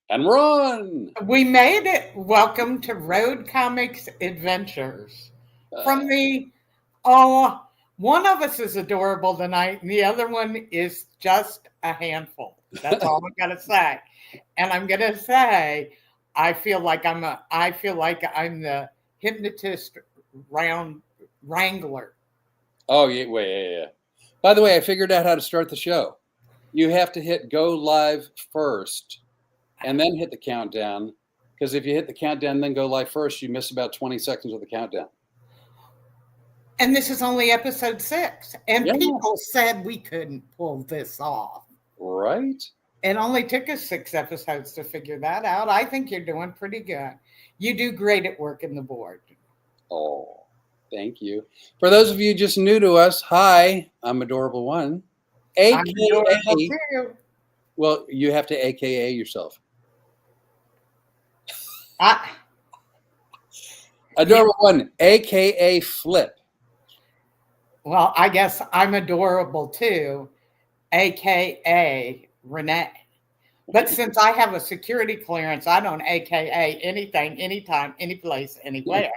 And we're on. We made it. Welcome to Road Comics Adventures. From the oh, one of us is adorable tonight, and the other one is just a handful. That's all I'm gonna say. And I'm gonna say, I feel like I'm the hypnotist round wrangler. Oh, yeah, wait, yeah. By the way, I figured out how to start the show. You have to hit go live first and then hit the countdown. Because if you hit the countdown, then go live first, you miss about 20 seconds of the countdown. And this is only episode 6. And Yeah. people said we couldn't pull this off. Right? It only took us 6 episodes to figure that out. I think you're doing pretty good. You do great at working the board. Oh, thank you. For those of you just new to us, hi, I'm Adorable One. I'm adorable too. Well, you have to AKA yourself. Adorable One, AKA Flip. Well, I guess I'm adorable too, AKA Rene. But since I have a security clearance, I don't AKA anything, anytime, any place, anywhere,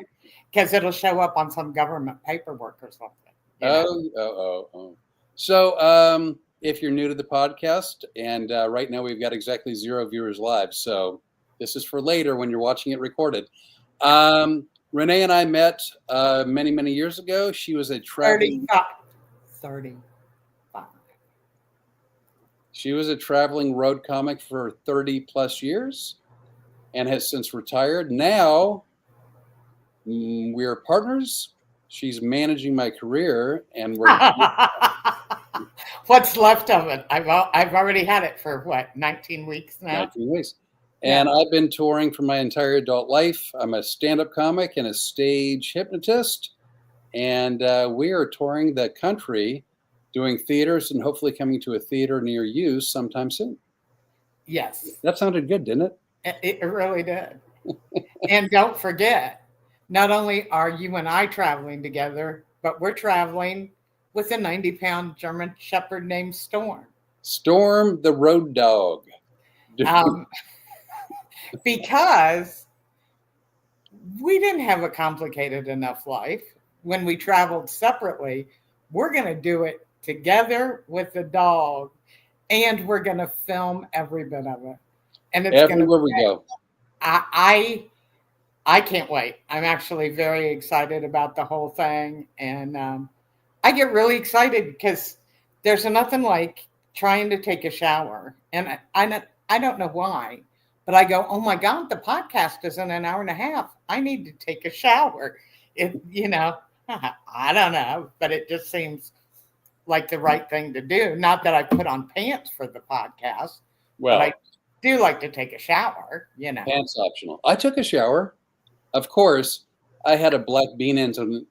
because it'll show up on some government paperwork or something. Oh. So, if you're new to the podcast, and right now we've got exactly 0 viewers live, so this is for later when you're watching it recorded. Renee and I met many, many years ago. She was a traveling... 35. She was a traveling road comic for 30 plus years and has since retired. Now we're partners. She's managing my career, and we're... What's left of it? I've already had it for 19 weeks now? 19 weeks. And yeah. I've been touring for my entire adult life. I'm a stand-up comic and a stage hypnotist. And we are touring the country, doing theaters, and hopefully coming to a theater near you sometime soon. Yes. That sounded good, didn't it? It really did. And don't forget, not only are you and I traveling together, but we're traveling with a 90-pound German Shepherd named Storm. Storm the road dog. Because we didn't have a complicated enough life when we traveled separately. We're going to do it together with the dog, and we're going to film every bit of it. And it's everywhere we go. I can't wait. I'm actually very excited about the whole thing, and I get really excited because there's nothing like trying to take a shower, and I don't know why, but I go, oh my God, the podcast is in an hour and a half. I need to take a shower. I don't know, but it just seems like the right thing to do. Not that I put on pants for the podcast, but I do like to take a shower, Pants optional. I took a shower. Of course, I had a black bean incident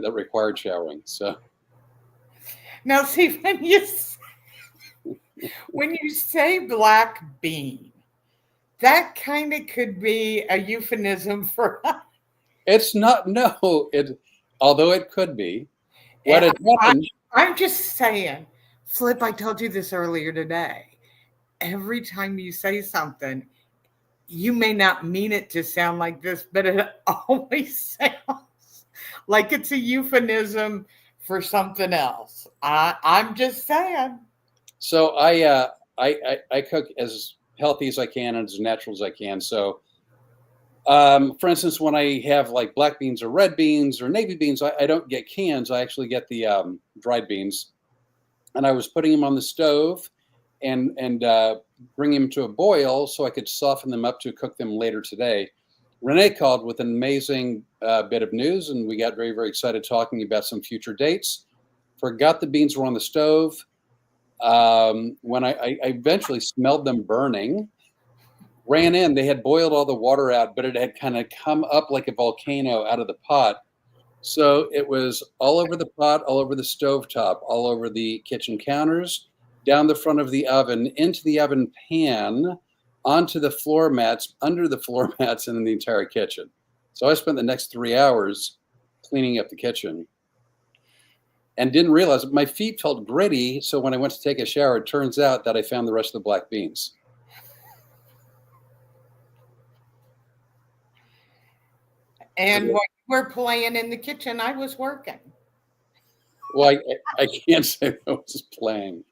that required showering. So now, see, when you say black bean, that kind of could be a euphemism for. It's not. No, although it could be. What had happened? I'm just saying, Flip. I told you this earlier today. Every time you say something, you may not mean it to sound like this, but it always sounds like it's a euphemism for something else. I'm just saying. So I cook as healthy as I can and as natural as I can. So, for instance, when I have like black beans or red beans or navy beans, I don't get cans. I actually get the dried beans, and I was putting them on the stove and bring them to a boil so I could soften them up to cook them later today. Renee called with an amazing bit of news, and we got very, very excited talking about some future dates. Forgot the beans were on the stove. When I eventually smelled them burning, ran in, they had boiled all the water out, but it had kind of come up like a volcano out of the pot. So it was all over the pot, all over the stovetop, all over the kitchen counters, down the front of the oven, into the oven pan, onto the floor mats, under the floor mats, and in the entire kitchen. So I spent the next 3 hours cleaning up the kitchen and didn't realize my feet felt gritty. So when I went to take a shower, it turns out that I found the rest of the black beans. And while you were playing in the kitchen, I was working. Well, I can't say I was playing.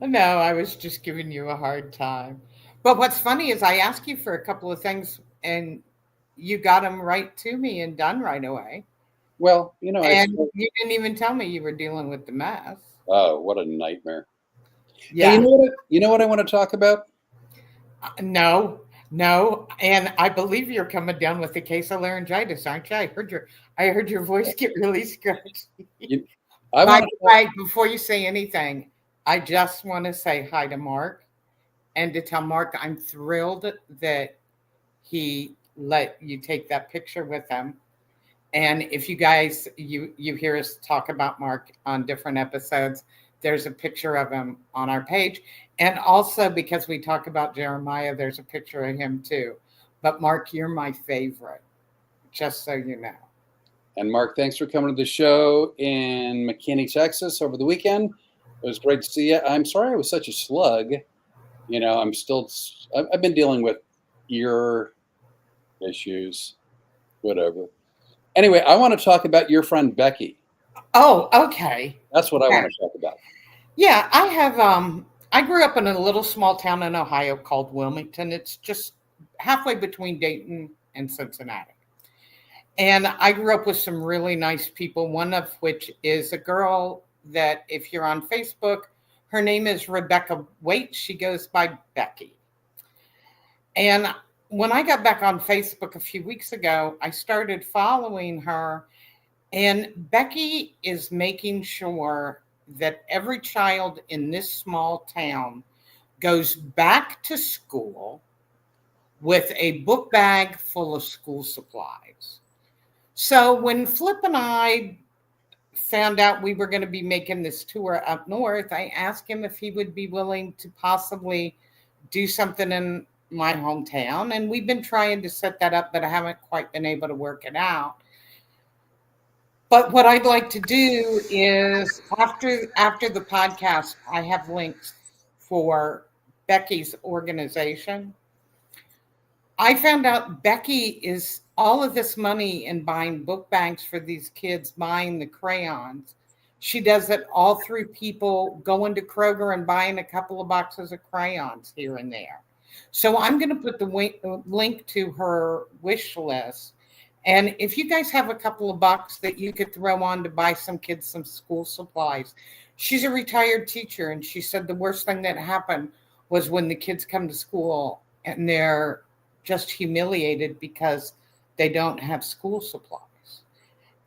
No, I was just giving you a hard time. But what's funny is I asked you for a couple of things and you got them right to me and done right away. Well, you know, And you didn't even tell me you were dealing with the mess. oh, what a nightmare. Hey, Yeah. you know what I want to talk about? No, no. And I believe you're coming down with a case of laryngitis, aren't you? I heard your voice get really scratchy. You, I By want the to. way, before you say anything, I just want to say hi to Mark and to tell Mark I'm thrilled that he let you take that picture with him. And if you guys you hear us talk about Mark on different episodes, there's a picture of him on our page. And also because we talk about Jeremiah, there's a picture of him too. But Mark, you're my favorite, just so you know. And Mark, thanks for coming to the show in McKinney, Texas over the weekend. It was great to see you. I'm sorry I was such a slug. You know, I've been dealing with ear issues, whatever. Anyway, I want to talk about your friend Becky. Oh, okay. That's what I Okay. want to talk about. Yeah, I grew up in a little small town in Ohio called Wilmington. It's just halfway between Dayton and Cincinnati. And I grew up with some really nice people, one of which is a girl that, if you're on Facebook, her name is Rebecca Waite. She goes by Becky. And when I got back on Facebook a few weeks ago, I started following her. And Becky is making sure that every child in this small town goes back to school with a book bag full of school supplies. So when Flip and I found out we were going to be making this tour up north, I asked him if he would be willing to possibly do something in my hometown. And we've been trying to set that up, but I haven't quite been able to work it out. But what I'd like to do is after the podcast, I have links for Becky's organization. I found out Becky is all of this money in buying book bags for these kids, buying the crayons. She does it all through people going to Kroger and buying a couple of boxes of crayons here and there. So I'm going to put the link to her wish list. And if you guys have a couple of bucks that you could throw on to buy some kids some school supplies, she's a retired teacher. And she said the worst thing that happened was when the kids come to school and they're just humiliated because they don't have school supplies.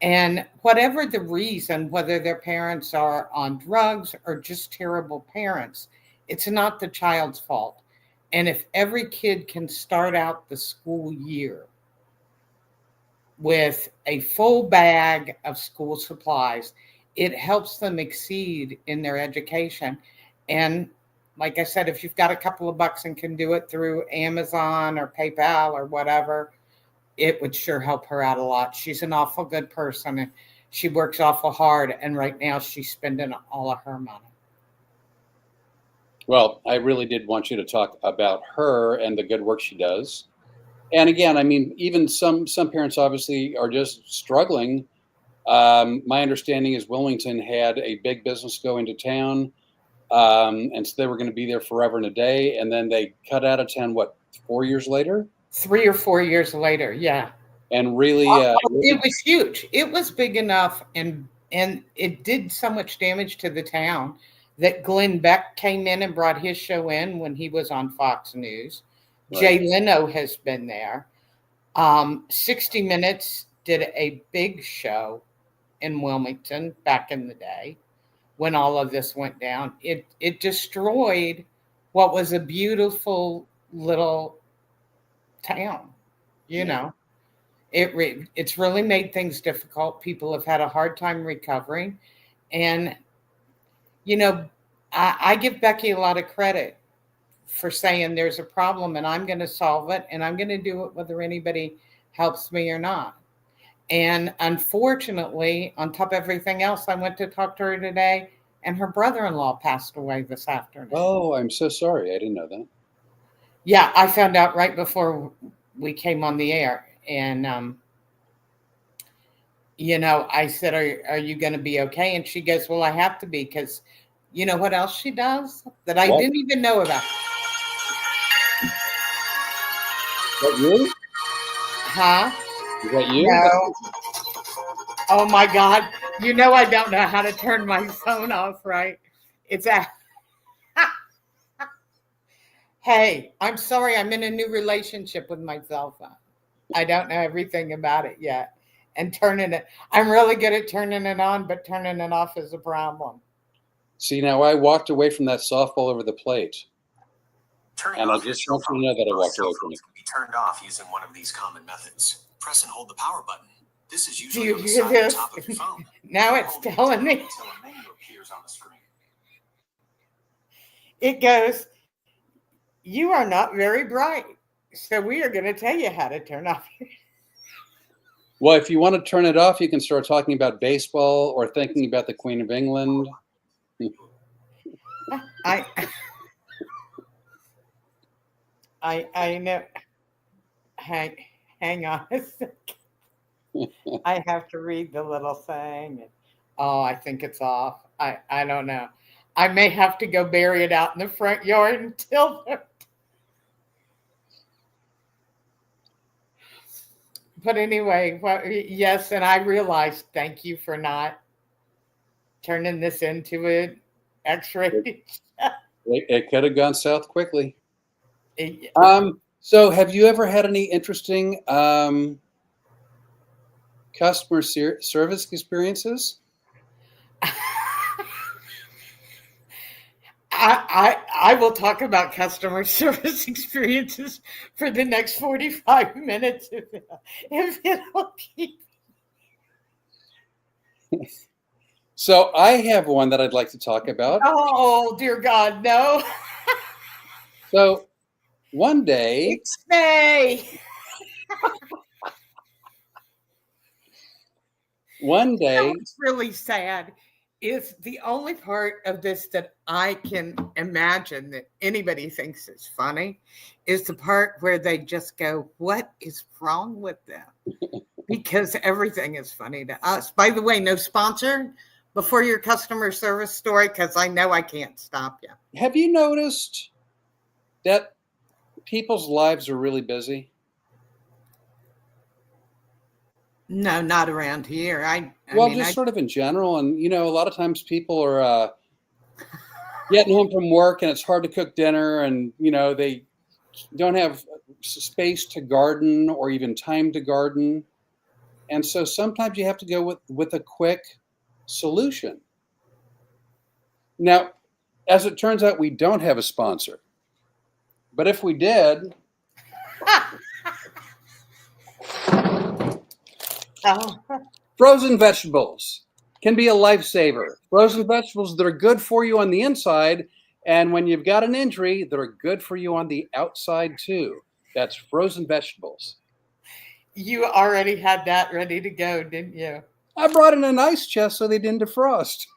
And whatever the reason, whether their parents are on drugs or just terrible parents, it's not the child's fault. And if every kid can start out the school year with a full bag of school supplies, it helps them exceed in their education. And like I said, if you've got a couple of bucks and can do it through Amazon or PayPal or whatever, it would sure help her out a lot. She's an awful good person and she works awful hard. And right now she's spending all of her money. Well, I really did want you to talk about her and the good work she does. And again, I mean, even some parents obviously are just struggling. My understanding is Wilmington had a big business go into town, and so they were going to be there forever and a day, and then they cut out of town. What, 4 years later? 3 or 4 years later, yeah. And really, It was huge. It was big enough, and it did so much damage to the town that Glenn Beck came in and brought his show in when he was on Fox News. Right. Jay Leno has been there. 60 Minutes did a big show in Wilmington back in the day when all of this went down. It destroyed what was a beautiful little town, you know. It's really made things difficult. People have had a hard time recovering. And, you know, I give Becky a lot of credit for saying there's a problem and I'm going to solve it and I'm going to do it whether anybody helps me or not. And unfortunately, on top of everything else, I went to talk to her today and her brother-in-law passed away this afternoon. Oh, I'm so sorry. I didn't know that. Yeah, I found out right before we came on the air. And I said, are you going to be okay? And she goes, well, I have to be, because you know what else she does that I What? didn't even know about? Is that you? Huh? Is that you? No. Oh my God. I don't know how to turn my phone off, right? It's a, hey, I'm sorry. I'm in a new relationship with my cell phone. I don't know everything about it yet. And I'm really good at turning it on, but turning it off is a problem. See, now I walked away from that softball over the plate. Turning And I off your just cell want you phone. to know that I Most walked cell away from phones it. can be turned off using one of these common methods. Press and hold the power button. This is Do usually you on the hear side this? or top of your phone. Now it's Hold it telling down me. until a menu appears on the screen. It goes, you are not very bright. So we are going to tell you how to turn off your. Well, if you want to turn it off, you can start talking about baseball or thinking about the Queen of England. I know. Hang on a second. I have to read the little thing. Oh, I think it's off. I don't know. I may have to go bury it out in the front yard until. But anyway, yes, and I realized. Thank you for not turning this into an X-ray. It could have gone south quickly. It- So, have you ever had any interesting customer service experiences? I will talk about customer service experiences for the next 45 minutes if it'll keep. So, I have one that I'd like to talk about. Oh, dear God, no. So, one day, Stay. What's really sad is the only part of this that I can imagine that anybody thinks is funny is the part where they just go, what is wrong with them? Because everything is funny to us. By the way, no sponsor before your customer service story, because I know I can't stop you. have you noticed that people's lives are really busy? No, not around here. Well, just sort of in general. And, a lot of times people are getting home from work and it's hard to cook dinner and, they don't have space to garden or even time to garden. And so sometimes you have to go with a quick solution. Now, as it turns out, we don't have a sponsor. But if we did, Oh. frozen vegetables can be a lifesaver. Frozen vegetables that are good for you on the inside, and when you've got an injury, that are good for you on the outside too. That's frozen vegetables. You already had that ready to go, didn't you? I brought in an ice chest so they didn't defrost.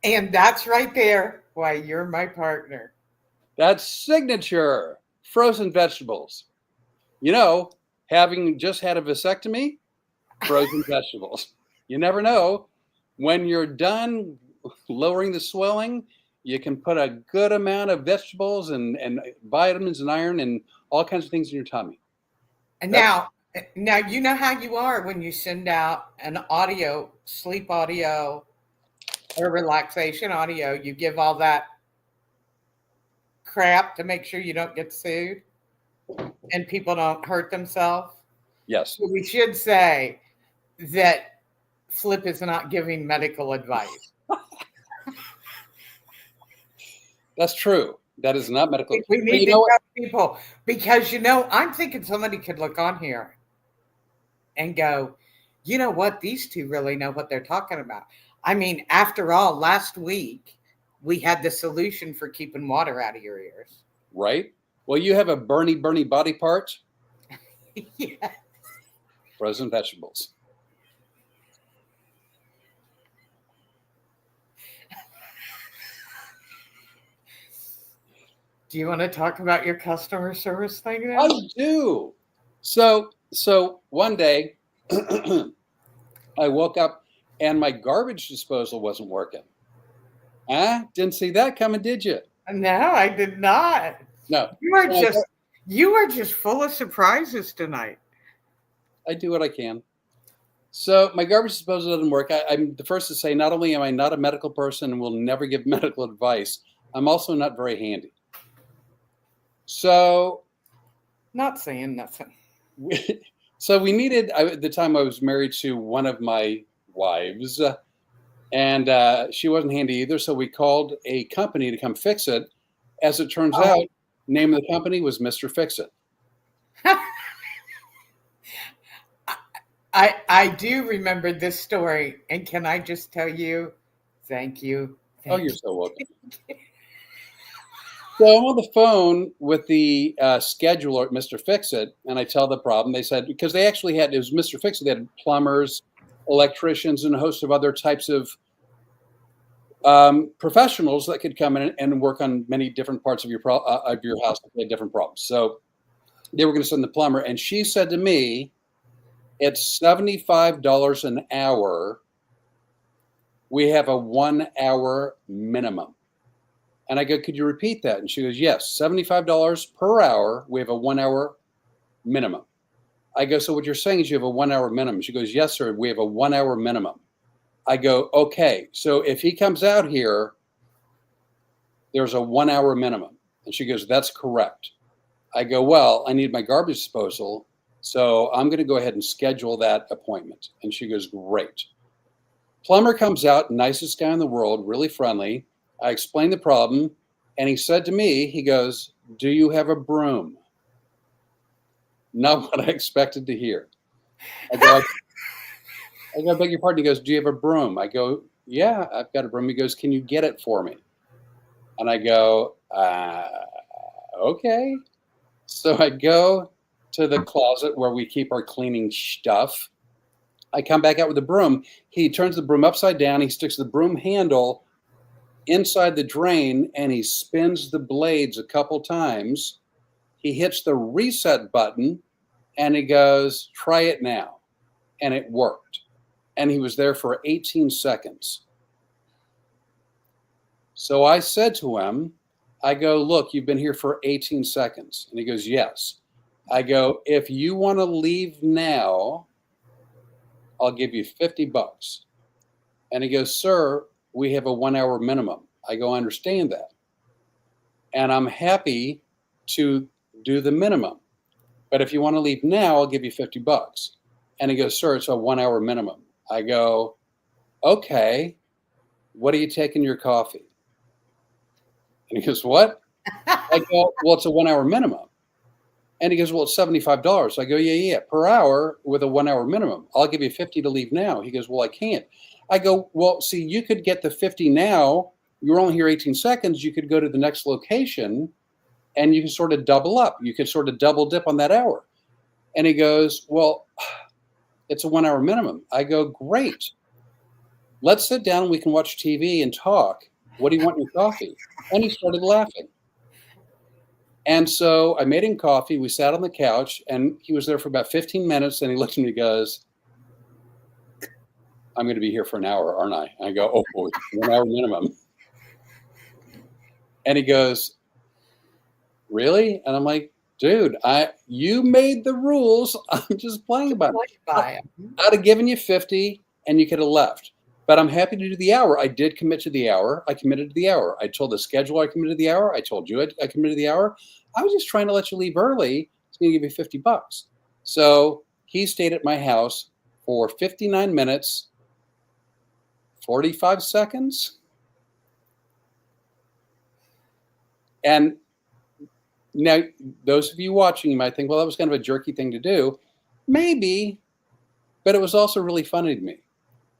And that's right there why you're my partner. That's signature frozen vegetables. Having just had a vasectomy, frozen vegetables. You never know. When you're done lowering the swelling, you can put a good amount of vegetables and vitamins and iron and all kinds of things in your tummy. And now you know how you are when you send out an audio, sleep audio or relaxation audio. You give all that crap to make sure you don't get sued and people don't hurt themselves. Yes. So we should say that Flip is not giving medical advice. That's true. That is not medical. We need to tell people, because I'm thinking somebody could look on here and go, you know what? These two really know what they're talking about. I mean, after all, last week we had the solution for keeping water out of your ears. Right? Well, you have a burny body part. Yeah. Frozen vegetables. Do you want to talk about your customer service thing now? I do. So So one day, I woke up and my garbage disposal wasn't working. Huh? Didn't see that coming, did you? No, I did not. No. You are So just you are just full of surprises tonight. I do what I can. So my garbage disposal doesn't work. I'm the first to say not only am I not a medical person and will never give medical advice, I'm also not very handy. So Not saying nothing. we needed, at the time I was married to one of my wives, and she wasn't handy either. So we called a company to come fix it. As it turns Oh. out, name of the company was Mr. Fix It. I do remember this story, and can I just tell you, thank you. Oh, Thank you're you. so welcome. So I'm on the phone with the scheduler at Mr. Fix It, and I tell the problem. They said, because they actually had, it was Mr. Fix It, they had plumbers, electricians, and a host of other types of professionals that could come in and work on many different parts of your house that had different problems. So they were going to send the plumber, and she said to me, "It's $75 an hour. We have a 1 hour minimum." And I go, "Could you repeat that?" And she goes, "Yes, $75 per hour. We have a 1 hour minimum." I go, "So what you're saying is you have a 1 hour minimum?" She goes, "Yes, sir. We have a 1 hour minimum." I go, "Okay. So if he comes out here, there's a 1 hour minimum." And she goes, "That's correct." I go, "Well, I need my garbage disposal. So I'm going to go ahead and schedule that appointment." And she goes, "Great." Plumber comes out, nicest guy in the world, really friendly. I explained the problem, and he said to me, he goes, "Do you have a broom?" Not what I expected to hear. I go, I beg your pardon. He goes, "Do you have a broom?" I go, "Yeah, I've got a broom." He goes, "Can you get it for me?" And I go, "Okay." So I go to the closet where we keep our cleaning stuff. I come back out with the broom. He turns the broom upside down. He sticks the broom handle inside the drain and he spins the blades a couple times. He hits the reset button and he goes, "Try it now." And it worked. And he was there for 18 seconds. So I said to him, I go, "Look, you've been here for 18 seconds." And he goes, "Yes." I go, "If you want to leave now, I'll give you $50. And he goes, "Sir, we have a 1 hour minimum." I go, "I understand that. And I'm happy to do the minimum. But if you want to leave now, I'll give you $50." And he goes, "Sir, it's a 1 hour minimum." I go, "Okay, what are you taking your coffee?" And he goes, "What?" I go, "Well, it's a 1 hour minimum." And he goes, "Well, it's $75." I go, yeah, per hour with a 1 hour minimum. I'll give you 50 to leave now." He goes, "Well, I can't." I go, "Well, see, you could get the 50 now. You're only here 18 seconds. You could go to the next location and you can sort of double up. You could sort of double dip on that hour." And he goes, "Well, it's a 1 hour minimum." I go, "Great. Let's sit down and we can watch TV and talk. What do you want in your coffee?" And he started laughing. And so I made him coffee. We sat on the couch and he was there for about 15 minutes. And he looked at me and goes, "I'm going to be here for an hour, aren't I?" I go, "Oh, boy, 1 hour minimum." And he goes, "Really?" And I'm like, "Dude, you made the rules. I'm just playing by them. By I'd have given you 50 and you could have left. But I'm happy to do the hour. I did commit to the hour. I committed to the hour. I told the scheduler I committed to the hour. I told you I committed to the hour. I was just trying to let you leave early. It's going to give you $50." So he stayed at my house for 59 minutes, 45 seconds. And now, those of you watching, you might think, well, that was kind of a jerky thing to do. Maybe, but it was also really funny to me.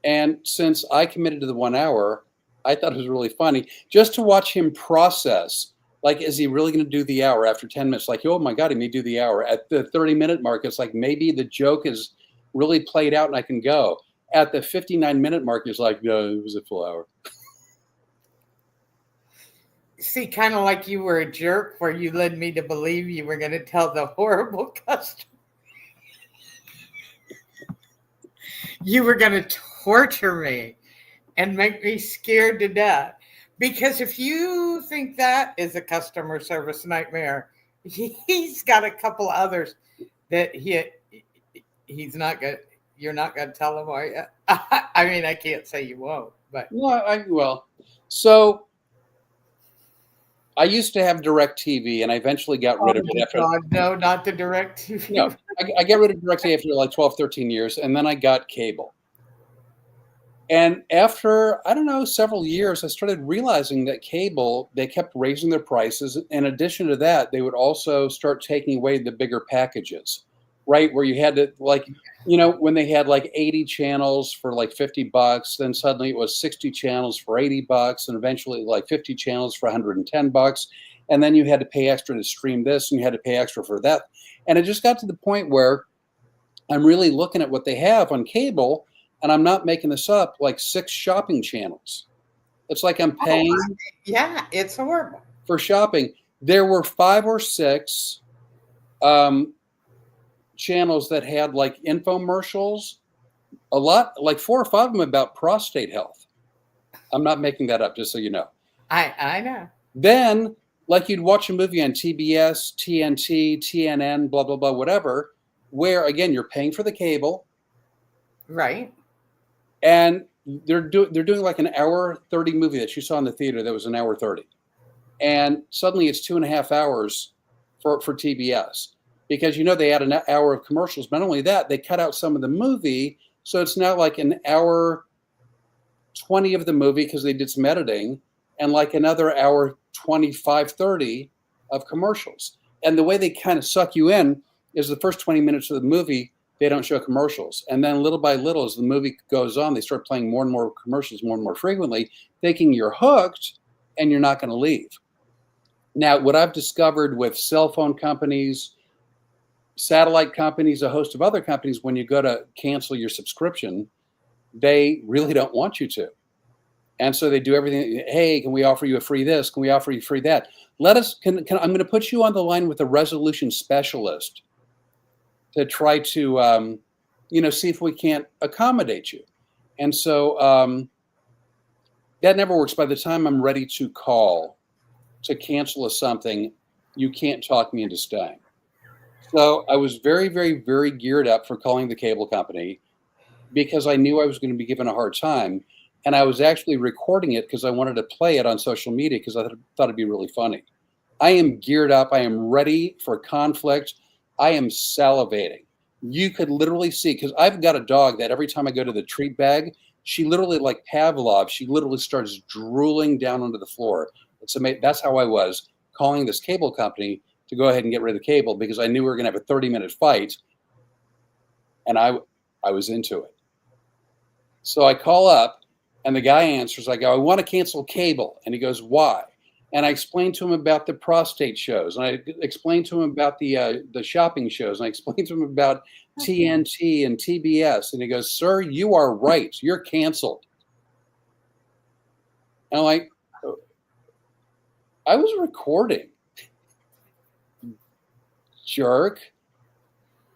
And since I committed to the 1 hour, I thought it was really funny just to watch him process. Like, is he really going to do the hour after 10 minutes? Like, oh my God, he may do the hour. At the 30-minute mark, it's like maybe the joke is really played out and I can go. At the 59-minute mark, it's like, no, it was a full hour. See, kind of like you were a jerk where you led me to believe you were going to tell the horrible customer. you were going to torture me and make me scared to death. Because if you think that is a customer service nightmare, he's got a couple others that he's not good. You're not going to tell him, are you? I mean, I can't say you won't, but well, so I used to have DirecTV, and I eventually got rid of it after. God, no, not the DirecTV. No, I got rid of DirecTV after like 12, 13 years, and then I got cable. And after, I don't know, several years, I started realizing that cable, they kept raising their prices. In addition to that, they would also start taking away the bigger packages, right? Where you had to, like, when they had like 80 channels for like $50, then suddenly it was 60 channels for $80, and eventually like 50 channels for $110. And then you had to pay extra to stream this, and you had to pay extra for that. And it just got to the point where I'm really looking at what they have on cable, and I'm not making this up, like 6 shopping channels. It's like I'm paying. Yeah, it's horrible. For shopping. There were 5 or 6 channels that had like infomercials, a lot, like 4 or 5 of them about prostate health. I'm not making that up, just so you know. I know. Then, like, you'd watch a movie on TBS, TNT, TNN, blah, blah, blah, whatever, where, again, you're paying for the cable. Right. And they're doing like an hour 30 movie that you saw in the theater that was an hour 30. And suddenly it's 2.5 hours for TBS, because they add an hour of commercials. But not only that, they cut out some of the movie. So it's now like an hour 20 of the movie because they did some editing, and like another hour 25, 30 of commercials. And the way they kind of suck you in is the first 20 minutes of the movie, they don't show commercials. And then little by little, as the movie goes on, they start playing more and more commercials more and more frequently, thinking you're hooked and you're not going to leave. Now, what I've discovered with cell phone companies, satellite companies, a host of other companies, when you go to cancel your subscription, they really don't want you to. And so they do everything. Hey, can we offer you a free this? Can we offer you free that? I'm going to put you on the line with a resolution specialist to try to, see if we can't accommodate you. And so that never works. By the time I'm ready to call to cancel something, you can't talk me into staying. So I was very, very, very geared up for calling the cable company because I knew I was going to be given a hard time. And I was actually recording it because I wanted to play it on social media because I thought it'd be really funny. I am geared up. I am ready for conflict. I am salivating. You could literally see, because I've got a dog that every time I go to the treat bag, she literally, like Pavlov, she literally starts drooling down onto the floor. It's amazing. That's how I was calling this cable company to go ahead and get rid of the cable, because I knew we were going to have a 30-minute fight, and I was into it. So I call up, and the guy answers. I go, I want to cancel cable. And he goes, why? And I explained to him about the prostate shows. And I explained to him about the shopping shows. And I explained to him about TNT and TBS. And he goes, sir, you are right. You're canceled. And I'm like, I was recording. Jerk.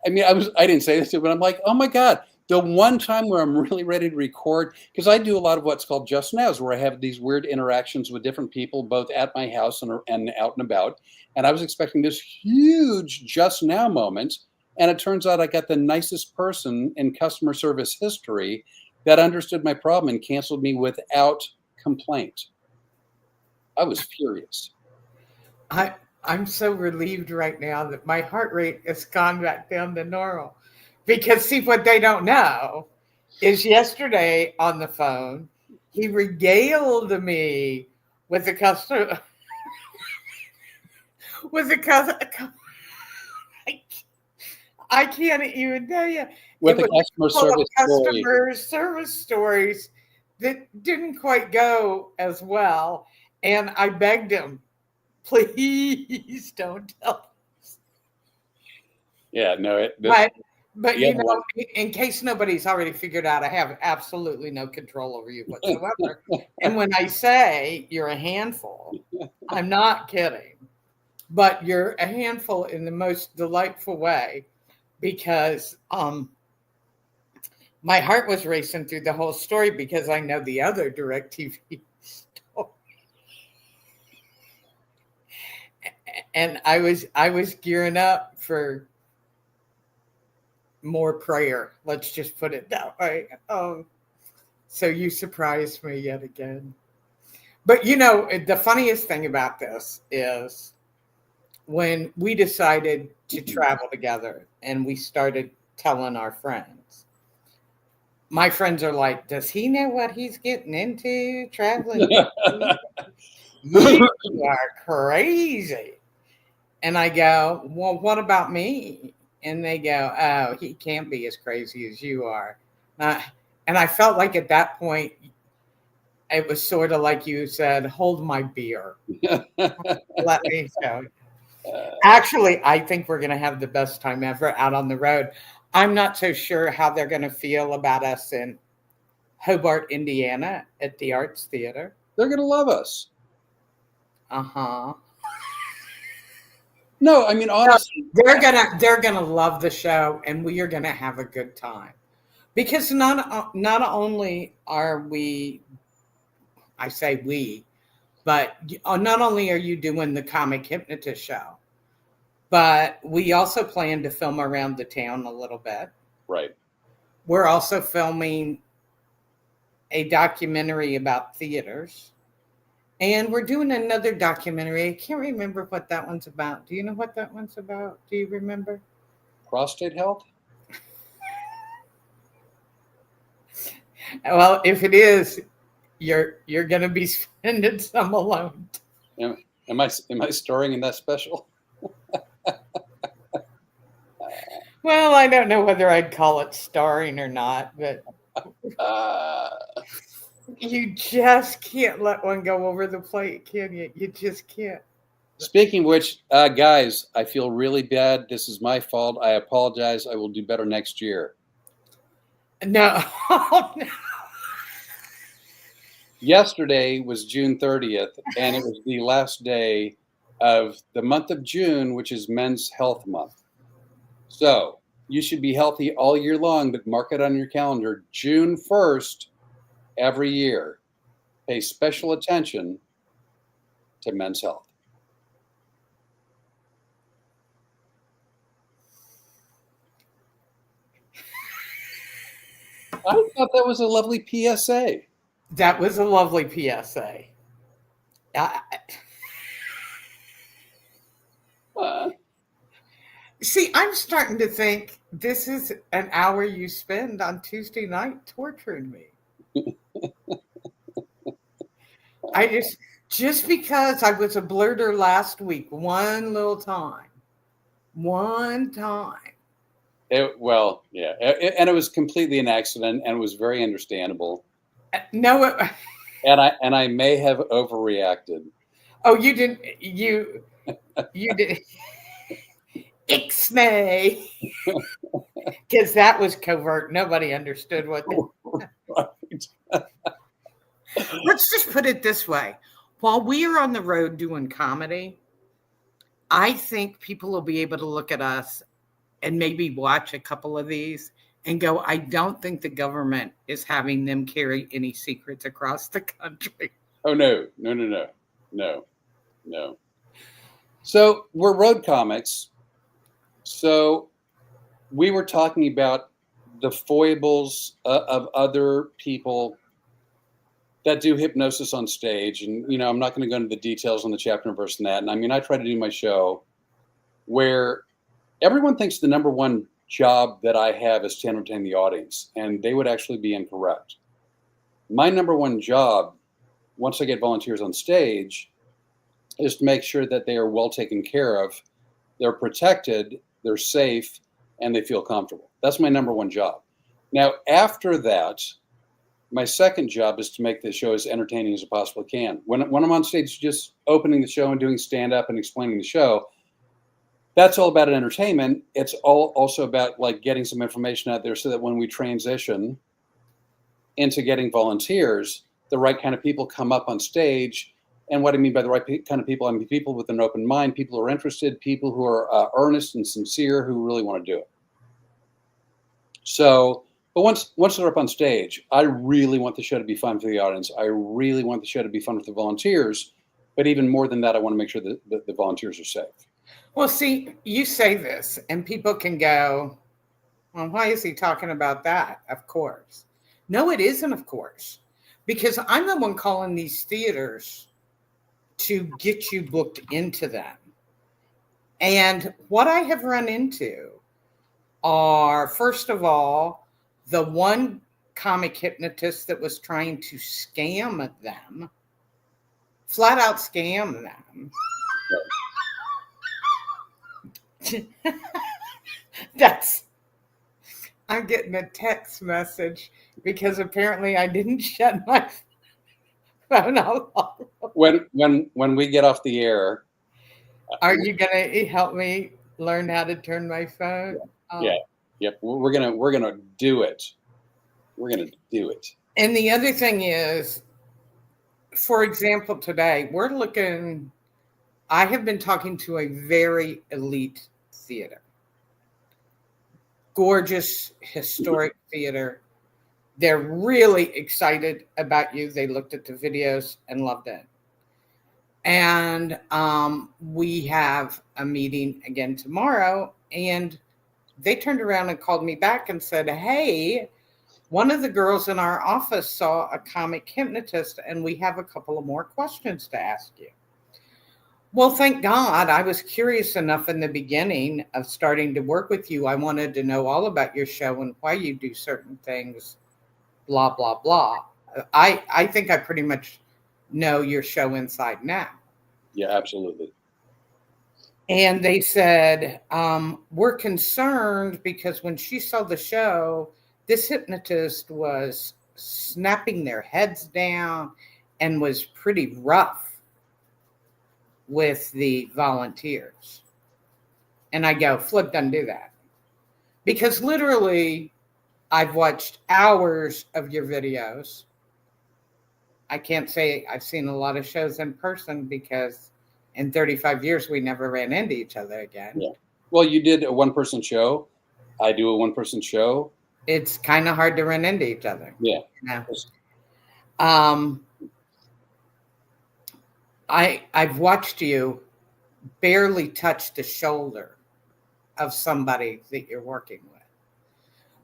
I mean, I didn't say this to him, but I'm like, oh my God. The one time where I'm really ready to record, because I do a lot of what's called just nows, where I have these weird interactions with different people, both at my house and out and about. And I was expecting this huge just now moment. And it turns out I got the nicest person in customer service history that understood my problem and canceled me without complaint. I was furious. I'm so relieved right now that my heart rate has gone back down to normal. Because, see, what they don't know is yesterday on the phone, he regaled me with a customer. I can't even tell you. With a customer service stories that didn't quite go as well. And I begged him, please don't tell us. Yeah, no. But in case nobody's already figured out, I have absolutely no control over you whatsoever. And when I say you're a handful, I'm not kidding. But you're a handful in the most delightful way, because my heart was racing through the whole story because I know the other DirecTV story. And I was gearing up for more prayer. Let's just put it that way. So you surprised me yet again. But the funniest thing about this is when we decided to travel together and we started telling our friends, my friends are like, does he know what he's getting into traveling? You are crazy. And I go, well, what about me? And they go, oh, he can't be as crazy as you are. And I felt like at that point, it was sort of like you said, hold my beer. Let me show you. Actually, I think we're going to have the best time ever out on the road. I'm not so sure how they're going to feel about us in Hobart, Indiana at the Arts Theater. They're going to love us. Uh-huh. No, I mean, honestly. They're gonna love the show, and we are going to have a good time. Because not only are we, I say we, but not only are you doing the Comic Hypnotist show, but we also plan to film around the town a little bit. Right. We're also filming a documentary about theaters. And we're doing another documentary. I can't remember what that one's about. Do you know what that one's about? Do you remember? Prostate health? Well, if it is, you're going to be spending some alone. Am I starring in that special? Well, I don't know whether I'd call it starring or not, but you just can't let one go over the plate, can you? You just can't. Speaking of which, guys, I feel really bad. This is my fault. I apologize. I will do better next year. No. Oh, no. Yesterday was June 30th, and it was the last day of the month of June, which is Men's Health Month. So you should be healthy all year long, but mark it on your calendar. June 1st, every year, pay special attention to men's health. I thought that was a lovely PSA. That was a lovely PSA. See, I'm starting to think this is an hour you spend on Tuesday night torturing me. I just because I was a blurter last week, one time. Well, yeah, and it was completely an accident, and it was very understandable. No, and I may have overreacted. Oh, you didn't. You did. Ixnay. Because that was covert. Nobody understood what. Right. Let's just put it this way: while we are on the road doing comedy, I think people will be able to look at us and maybe watch a couple of these and go, I don't think the government is having them carry any secrets across the country. Oh, no. So we're road comics. So we were talking about the foibles of other people that do hypnosis on stage. And, I'm not going to go into the details on the chapter and verse and that. And I mean, I try to do my show where everyone thinks the number one job that I have is to entertain the audience, and they would actually be incorrect. My number one job, once I get volunteers on stage, is to make sure that they are well taken care of, they're protected, they're safe, and they feel comfortable. That's my number one job. Now, after that, my second job is to make the show as entertaining as I possibly can. When I'm on stage just opening the show and doing stand-up and explaining the show, that's all about entertainment. It's also about like getting some information out there so that when we transition into getting volunteers, the right kind of people come up on stage. And what I mean by the right kind of people, I mean people with an open mind, people who are interested, people who are earnest and sincere, who really want to do it. So But once they're up on stage, I really want the show to be fun for the audience. I really want the show to be fun with the volunteers. But even more than that, I want to make sure that the volunteers are safe. Well, see, you say this, and people can go, well, why is he talking about that? Of course. No, it isn't, of course, because I'm the one calling these theaters to get you booked into them. And what I have run into are, first of all, the one comic hypnotist that was trying to scam them, flat out scam them. I'm getting a text message because apparently I didn't shut my phone off. When we get off the air, Are you gonna help me learn how to turn my phone off? Yeah. Yep. We're gonna do it. We're gonna do it. And the other thing is, for example, today I have been talking to a very elite theater. Gorgeous, historic theater. They're really excited about you. They looked at the videos and loved it. And we have a meeting again tomorrow. And they turned around and called me back and said, hey, one of the girls in our office saw a comic hypnotist, and we have a couple of more questions to ask you. Well, thank God, I was curious enough in the beginning of starting to work with you. I wanted to know all about your show and why you do certain things, blah, blah, blah. I think I pretty much know your show inside now. Yeah, absolutely. And they said, we're concerned because when she saw the show, this hypnotist was snapping their heads down and was pretty rough with the volunteers. And I go, Flip doesn't do that. Because literally, I've watched hours of your videos. I can't say I've seen a lot of shows in person because in 35 years, we never ran into each other again. Yeah. Well, you did a one-person show. I do a one-person show. It's kind of hard to run into each other. Yeah. You know? I've watched you barely touch the shoulder of somebody that you're working with.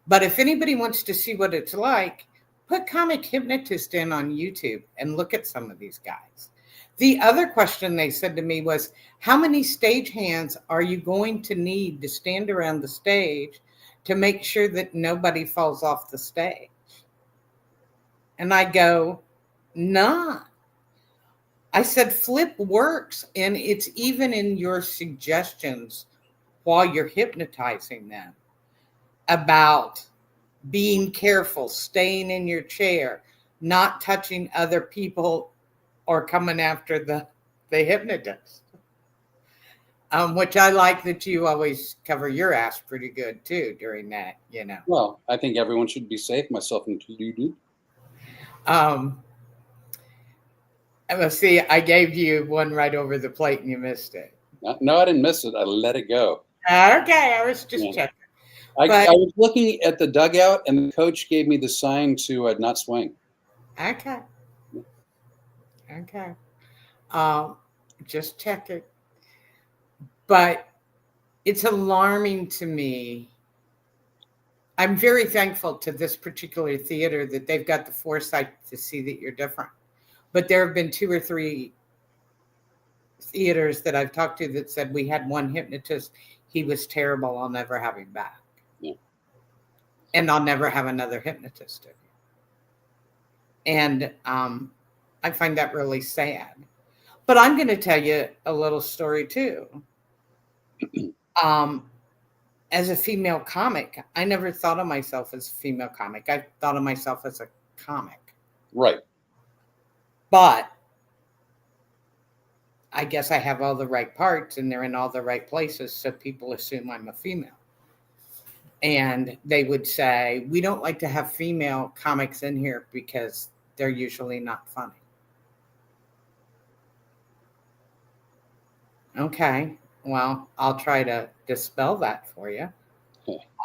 But if anybody wants to see what it's like, put Comic Hypnotist in on YouTube and look at some of these guys. The other question they said to me was, how many stage hands are you going to need to stand around the stage to make sure that nobody falls off the stage? And I go, none. I said, Flip works, and it's even in your suggestions while you're hypnotizing them about being careful, staying in your chair, not touching other people or coming after the hypnotist. Which I like that you always cover your ass pretty good too during that, you know. Well, I think everyone should be safe, myself included. Let's see, I gave you one right over the plate and you missed it. No, I didn't miss it. I let it go. Okay, I was just checking. I was looking at the dugout, and the coach gave me the sign to not swing. Okay. Just check it. But it's alarming to me. I'm very thankful to this particular theater that they've got the foresight to see that you're different. But there have been 2 or 3 theaters that I've talked to that said we had one hypnotist. He was terrible. I'll never have him back. Yeah. And I'll never have another hypnotist. And I find that really sad. But I'm going to tell you a little story too. As a female comic, I never thought of myself as a female comic. I thought of myself as a comic. Right. But I guess I have all the right parts and they're in all the right places, so people assume I'm a female. And they would say, we don't like to have female comics in here because they're usually not funny. Okay, well, I'll try to dispel that for you.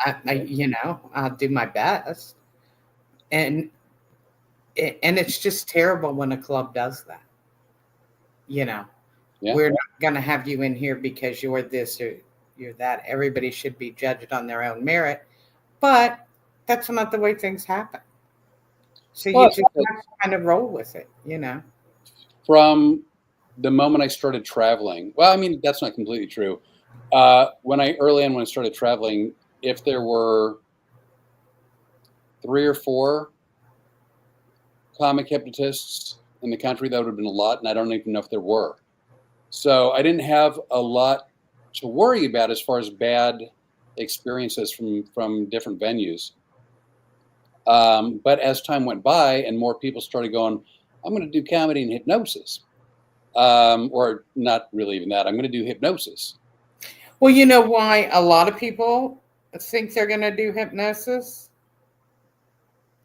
I'll do my best. And it's just terrible when a club does that. Yeah. We're not going to have you in here because you're this or you're that. Everybody should be judged on their own merit, but that's not the way things happen. So Well, you just have to kind of roll with it, From the moment I started traveling, well, I mean, that's not completely true. When I started traveling, if there were 3 or 4 comic hypnotists in the country, that would have been a lot, and I don't even know if there were. So I didn't have a lot to worry about as far as bad experiences from different venues. But as time went by and more people started going, I'm going to do comedy and hypnosis, or not really even that. I'm going to do hypnosis. Well, you know why a lot of people think they're going to do hypnosis?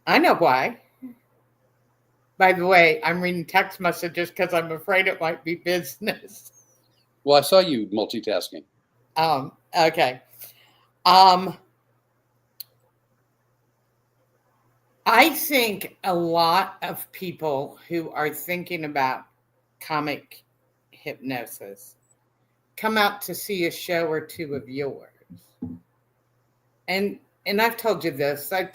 I know why. By the way, I'm reading text messages because I'm afraid it might be business. Well, I saw you multitasking. Okay. I think a lot of people who are thinking about comic hypnosis come out to see a show or two of yours. And I've told you this. I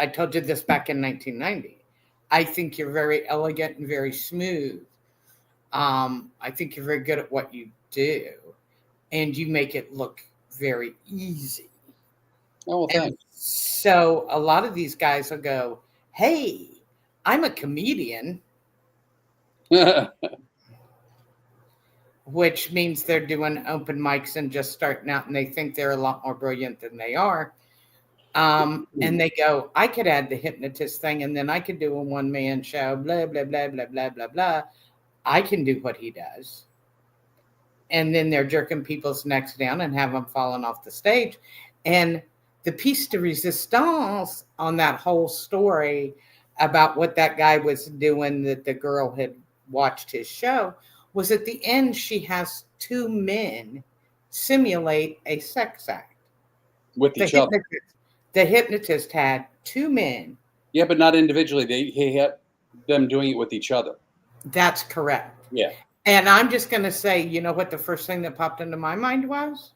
told you this back in 1990. I think you're very elegant and very smooth. I think you're very good at what you do, and you make it look very easy. Oh, well, thanks. So a lot of these guys will go, "Hey, I'm a comedian," which means they're doing open mics and just starting out, and they think they're a lot more brilliant than they are. And they go, I could add the hypnotist thing, and then I could do a one-man show, blah, blah, blah, blah, blah, blah, blah. I can do what he does. And then they're jerking people's necks down and have them falling off the stage. And the piece de resistance on that whole story about what that guy was doing, that the girl had watched his show, was at the end, she has 2 men simulate a sex act. With each other. The hypnotist had 2 men. Yeah, but not individually. He had them doing it with each other. That's correct. Yeah. And I'm just going to say, you know what the first thing that popped into my mind was?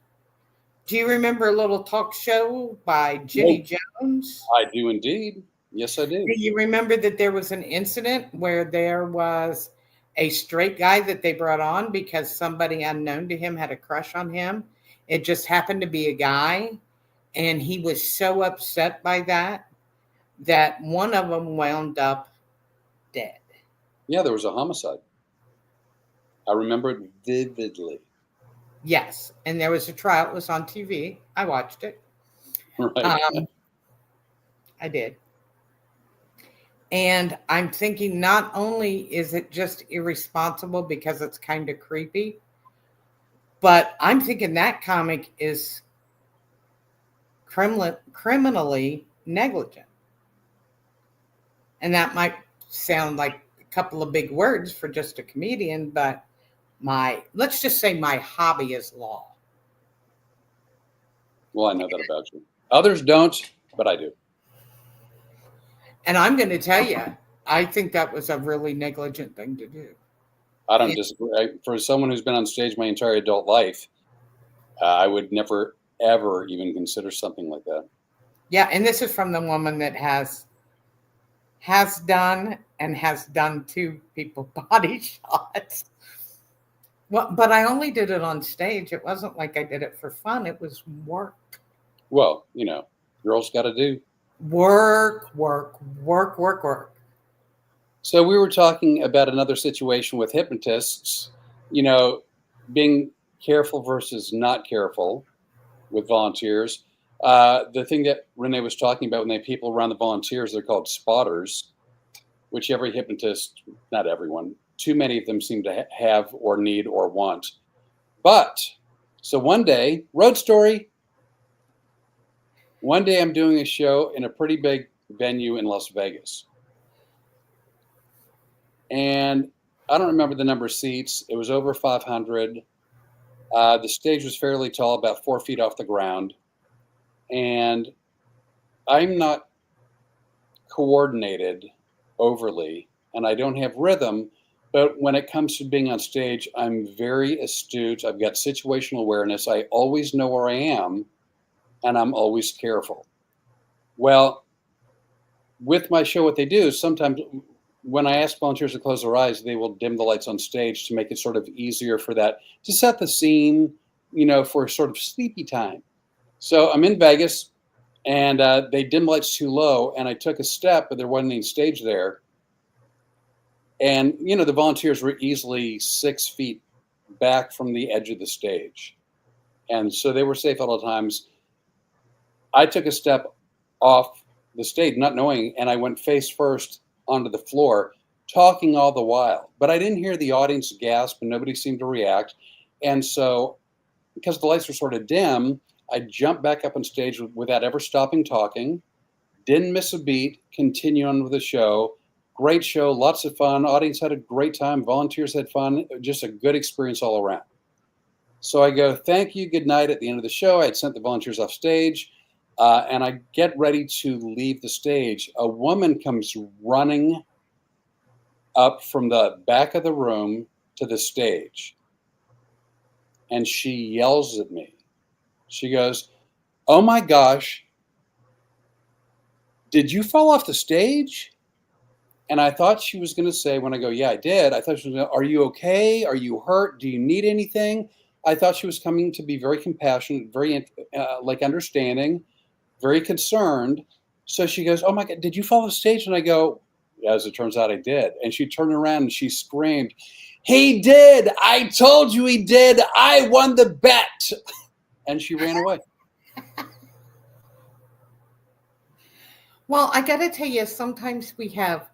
Do you remember a little talk show by Jenny Jones? I do indeed. Yes, I do. Do you remember that there was an incident where there was a straight guy that they brought on because somebody unknown to him had a crush on him? It just happened to be a guy. And he was so upset by that one of them wound up dead. Yeah, there was a homicide. I remember it vividly. Yes. And there was a trial. It was on TV. I watched it. Right. I did. And I'm thinking not only is it just irresponsible because it's kind of creepy, but I'm thinking that comic is criminally negligent. And that might sound like a couple of big words for just a comedian, but let's just say my hobby is law. Well, I know that about you. Others don't, but I do. And I'm going to tell you, I think that was a really negligent thing to do. I don't disagree. For someone who's been on stage my entire adult life, I would never, ever even consider something like that. Yeah, and this is from the woman that has done 2 people body shots. Well, but I only did it on stage. It wasn't like I did it for fun. It was work. Well, girls got to do work. So we were talking about another situation with hypnotists, being careful versus not careful with volunteers. The thing that Rene was talking about when they have people around the volunteers, they're called spotters, which every hypnotist, not everyone, too many of them seem to have or need or want. But, so one day, road story, one day I'm doing a show in a pretty big venue in Las Vegas. And I don't remember the number of seats. It was over 500. The stage was fairly tall, about 4 feet off the ground, and I'm not coordinated overly, and I don't have rhythm. But when it comes to being on stage, I'm very astute. I've got situational awareness. I always know where I am, and I'm always careful. Well, with my show, what they do is sometimes when I ask volunteers to close their eyes, they will dim the lights on stage to make it sort of easier for that, to set the scene, for sort of sleepy time. So I'm in Vegas, and they dim lights too low, and I took a step, but there wasn't any stage there. And, the volunteers were easily 6 feet back from the edge of the stage. And so they were safe at all times. I took a step off the stage, not knowing, and I went face first onto the floor, talking all the while. But I didn't hear the audience gasp, and nobody seemed to react. And so, because the lights were sort of dim, I jumped back up on stage without ever stopping talking. Didn't miss a beat. Continue on with the show. Great show, lots of fun. Audience had a great time. Volunteers had fun. Just a good experience all around. So I go, thank you, good night at the end of the show. I had sent the volunteers off stage, and I get ready to leave the stage. A woman comes running up from the back of the room to the stage, and she yells at me. She goes, "Oh my gosh, did you fall off the stage?" And I thought she was going to say, when I go, "Yeah, I did," I thought she was going to, "Are you okay? Are you hurt? Do you need anything?" I thought she was coming to be very compassionate, very understanding, very concerned. So she goes, "Oh my God, did you fall off stage?" And I go, "Yeah, as it turns out, I did." And she turned around and she screamed, "He did! I told you he did! I won the bet!" And she ran away. Well, I got to tell you, sometimes we have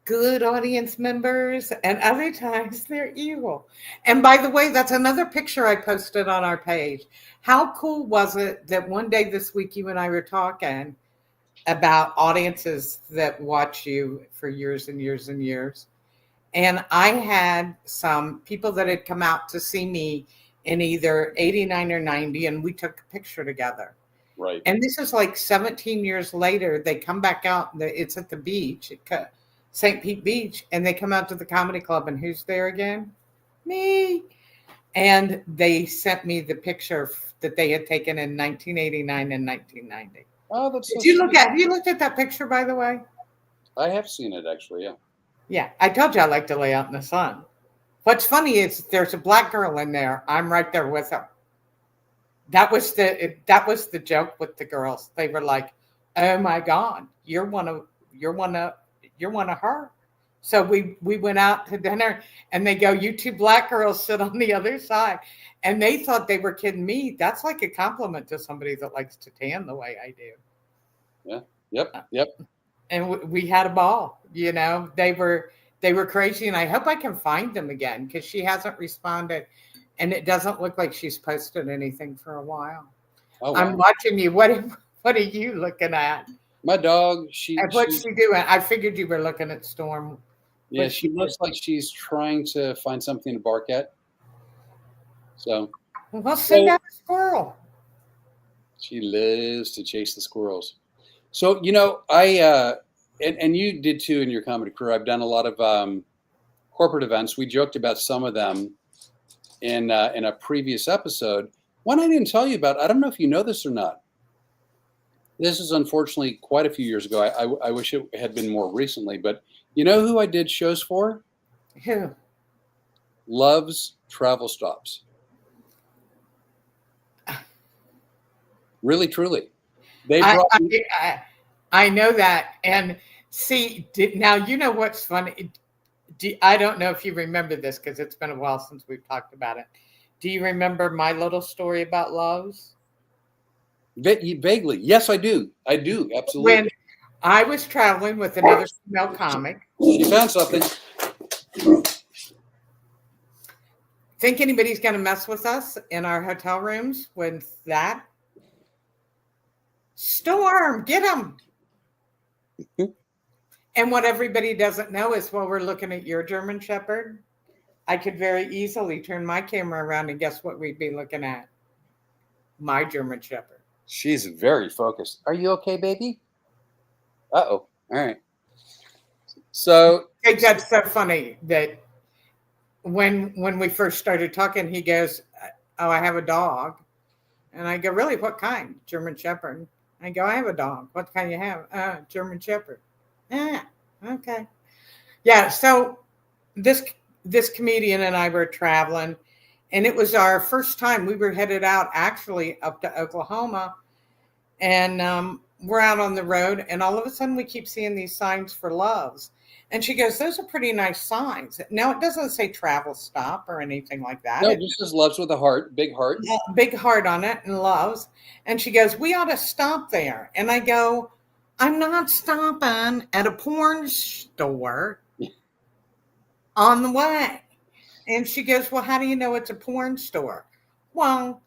good audience members and other times they're evil. And by the way, that's another picture I posted on our page. How cool was it that one day this week you and I were talking about audiences that watch you for years and years and years. And I had some people that had come out to see me in either 89 or 90, and we took a picture together. Right. And this is like 17 years later. They come back out. It's at the beach, at St. Pete Beach, and they come out to the comedy club. And who's there again? Me. And they sent me the picture that they had taken in 1989 and 1990. Oh, that's so Did you sweet. have you looked at that picture, by the way? I have seen it actually, yeah. Yeah, I told you I like to lay out in the sun. What's funny is there's a black girl in there. I'm right there with her. That was the joke with the girls. They were like, "Oh my God, you're one of her." So we went out to dinner, and they go, "You two black girls sit on the other side," and they thought they were kidding me. That's like a compliment to somebody that likes to tan the way I do. Yeah. Yep. And we had a ball. They were crazy, and I hope I can find them again because she hasn't responded. And it doesn't look like she's posted anything for a while. Oh, wow. I'm watching you. What are you looking at? My dog, What's she doing? I figured you were looking at Storm. yeah, she looks like she's trying to find something to bark at. So Well, send out a squirrel. she loves to chase the squirrels. So, I and you did too in your comedy career. I've done a lot of corporate events. We joked about some of them in a previous episode. One I didn't tell you about. I don't know if you know this or not. This is unfortunately quite a few years ago. I wish it had been more recently, but you know who I did shows for? Who? Love's Travel Stops. Really, truly. They brought I know that. And see, now you know what's funny. I don't know if you remember this because it's been a while since we've talked about it. Do you remember my little story about Love's? Vaguely. Yes, I do. I do. Absolutely. When I was traveling with another female comic. She found something. Think anybody's going to mess with us in our hotel rooms with that? Storm, get them. And what everybody doesn't know is while we're looking at your German Shepherd, I could very easily turn my camera around and guess what we'd be looking at? My German Shepherd. She's very focused. Are you okay, baby? Uh-oh. All right. So I think that's so funny that when we first started talking, he goes, "Oh, I have a dog," and I go, "Really? What kind?" "German Shepherd." I go, "I have a dog. What kind you have?" German Shepherd." Ah, okay. Yeah. So this comedian and I were traveling, and it was our first time. We were headed out actually up to Oklahoma, and we're out on the road, and all of a sudden we keep seeing these signs for Loves. And she goes, "Those are pretty nice signs." Now, it doesn't say travel stop or anything like that. no, It just as Loves with a heart, big heart. big heart on it and Loves. And she goes, "We ought to stop there." And I go, "I'm not stopping at a porn store on the way." And she goes, "Well, how do you know it's a porn store?" Well,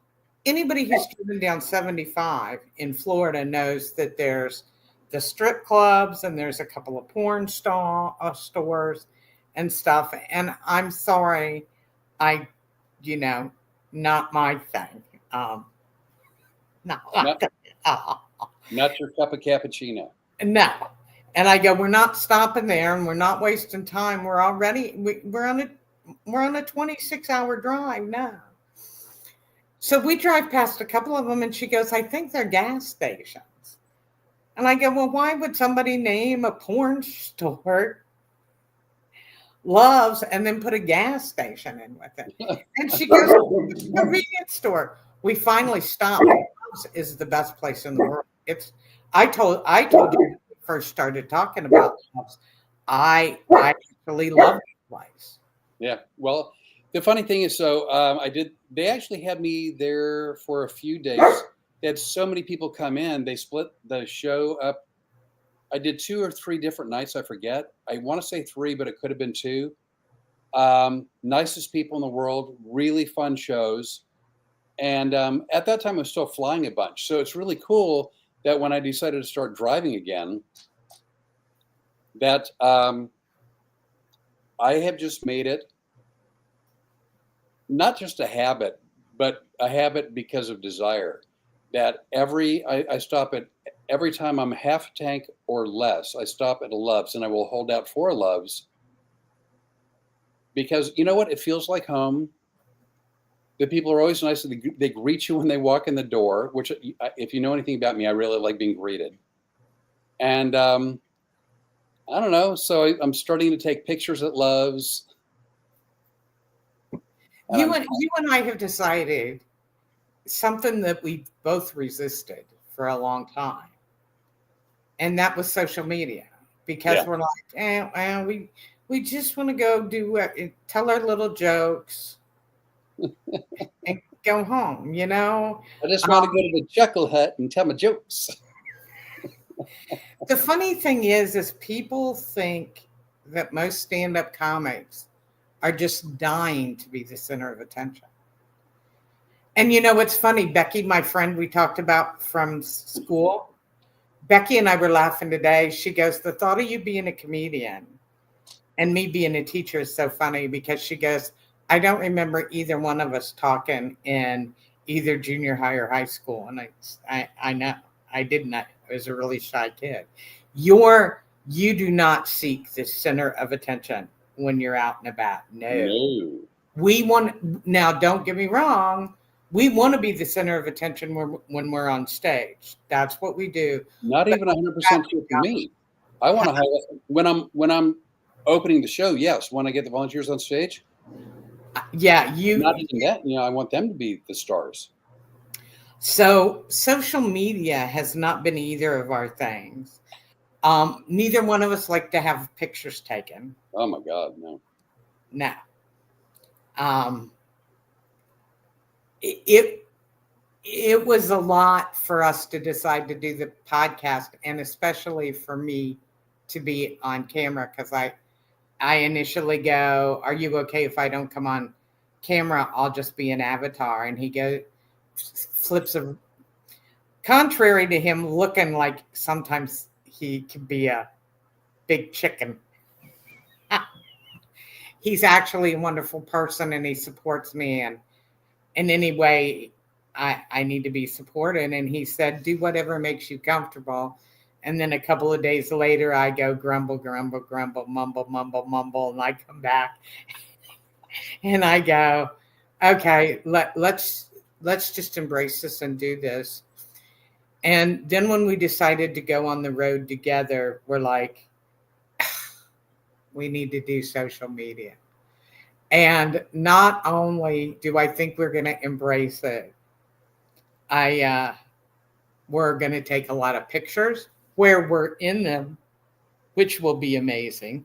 anybody who's driven down 75 in Florida knows that there's the strip clubs and there's a couple of porn stores and stuff. And I'm sorry, I, not my thing. No, Not, not your cup of cappuccino. no. And I go, "We're not stopping there, and we're not wasting time. We're already we're on a 26-hour drive now." So we drive past a couple of them, and she goes, "I think they're gas stations." And I go, "Well, why would somebody name a porn store Loves and then put a gas station in with it?" And she goes, "Convenience store." We finally stopped. Loves is the best place in the world. I told you when we first started talking about Loves, I actually love the place. Yeah. Well, the funny thing is, so they actually had me there for a few days. They had so many people come in. They split the show up. I did 2 or 3 different nights. I forget. I want to say 3, but it could have been 2. Nicest people in the world, really fun shows. And at that time, I was still flying a bunch. So it's really cool that when I decided to start driving again, that I have just made it not just a habit, but a habit because of desire. That I stop at every time I'm half a tank or less, I stop at a Loves and I will hold out for a Loves because you know what? It feels like home. The people are always nice. They greet you when they walk in the door, which, if you know anything about me, I really like being greeted. And I don't know. So I'm starting to take pictures at Loves. You and I have decided something that we both resisted for a long time, and that was social media, because we're like, we just want to go tell our little jokes and go home. I just want to go to the Chuckle Hut and tell my jokes. The funny thing is people think that most stand-up comics are just dying to be the center of attention. And it's funny, Becky, my friend we talked about from school, Becky and I were laughing today. She goes, "The thought of you being a comedian and me being a teacher is so funny," because she goes, "I don't remember either one of us talking in either junior high or high school." And I know I didn't. I was a really shy kid. You do not seek the center of attention when you're out and about. No. We want, now don't get me wrong, we want to be the center of attention when we're on stage. That's what we do. Not even 100% true for me. I want to highlight when I'm opening the show. Yes, when I get the volunteers on stage. Yeah, not even that. I want them to be the stars. So social media has not been either of our things. Neither one of us like to have pictures taken. Oh my God, no. No. It was a lot for us to decide to do the podcast, and especially for me to be on camera, because I initially go, "Are you okay if I don't come on camera? I'll just be an avatar." And he flips a, contrary to him looking like sometimes he can be a big chicken. he's actually a wonderful person, and he supports me, and in any way I need to be supported. And he said, do whatever makes you comfortable. And then a couple of days later, I go grumble, grumble, grumble, mumble, mumble, mumble, and I come back and I go, okay, let's just embrace this and do this. And then when we decided to go on the road together, we're like, we need to do social media. And not only do I think we're going to embrace it, we're going to take a lot of pictures where we're in them, which will be amazing.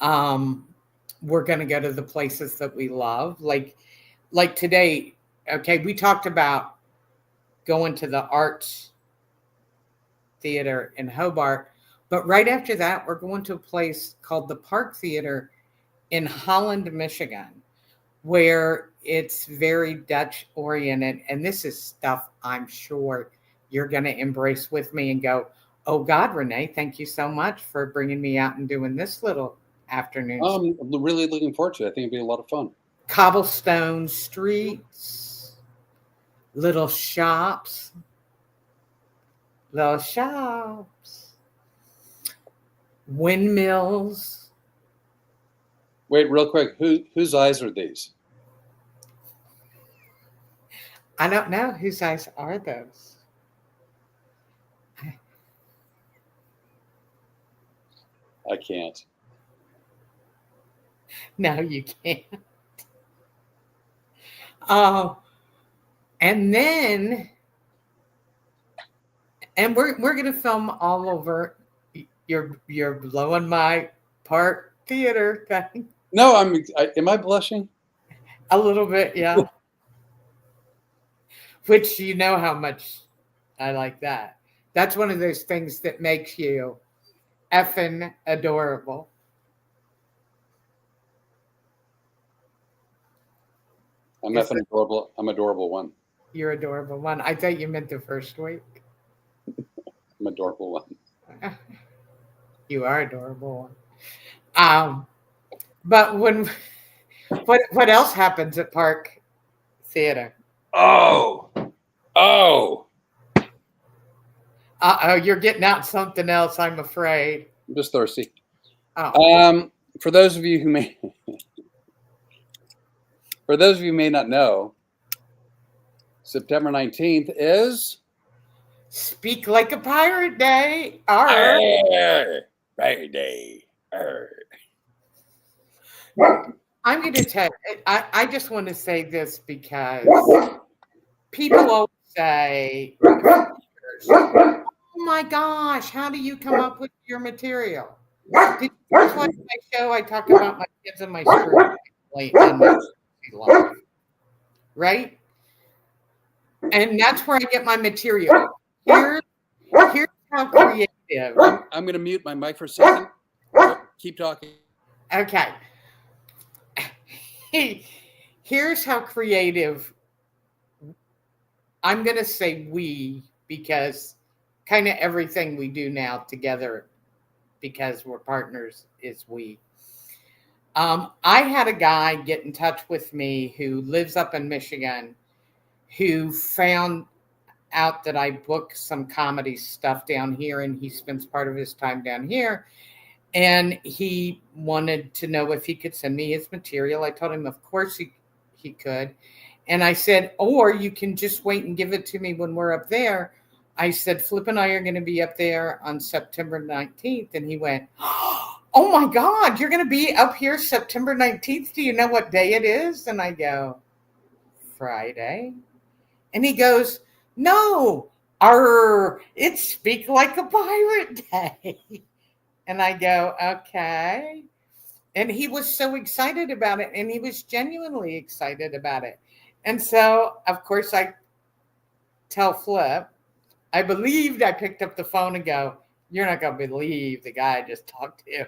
We're going to go to the places that we love. Like today, okay, we talked about going to the Arts Theater in Hobart, but right after that, we're going to a place called the Park Theater in Holland, Michigan, where it's very Dutch oriented. And this is stuff I'm sure you're going to embrace with me and go, oh God, Renee, thank you so much for bringing me out and doing this little afternoon. I'm really looking forward to it. I think it'll be a lot of fun. Cobblestone streets, little shops, windmills. Wait, real quick. Whose eyes are these? I don't know whose eyes are those. I can't. No, you can't. And then, and we're gonna film all over. You're blowing my Park Theater thing. No, am I blushing? A little bit, yeah. Which you know how much I like that. That's one of those things that makes you effing adorable. I'm effing adorable. I'm adorable one. You're adorable one. I thought you meant the first week. I'm adorable one. You are adorable one. But what else happens at Park Theater? Oh. You're getting out something else, I'm afraid. I'm just thirsty. Oh. For those of you who may not know, September 19th is Speak Like a Pirate Day. Pirate Day. I'm going to tell you, I just want to say this because people always say, oh my gosh, how do you come up with your material? Did you watch my show? I talk about my kids and my screw family and my life, right? And that's where I get my material. Here's how creative. I'm going to mute my mic for a second. Keep talking. Okay. Here's how creative. I'm going to say we, because kind of everything we do now together, because we're partners, is we. I had a guy get in touch with me who lives up in Michigan, who found out that I book some comedy stuff down here, and he spends part of his time down here. And he wanted to know if he could send me his material. I told him, of course he could. And I said, or you can just wait and give it to me when we're up there. I said, Flip and I are going to be up there on September 19th. And he went, oh my God, you're going to be up here September 19th. Do you know what day it is? And I go, Friday. And he goes, no, it's Speak Like a Pirate Day. And I go, okay. And he was so excited about it. And he was genuinely excited about it. And so, of course, I tell Flip, I believed I picked up the phone and go, you're not going to believe the guy I just talked to.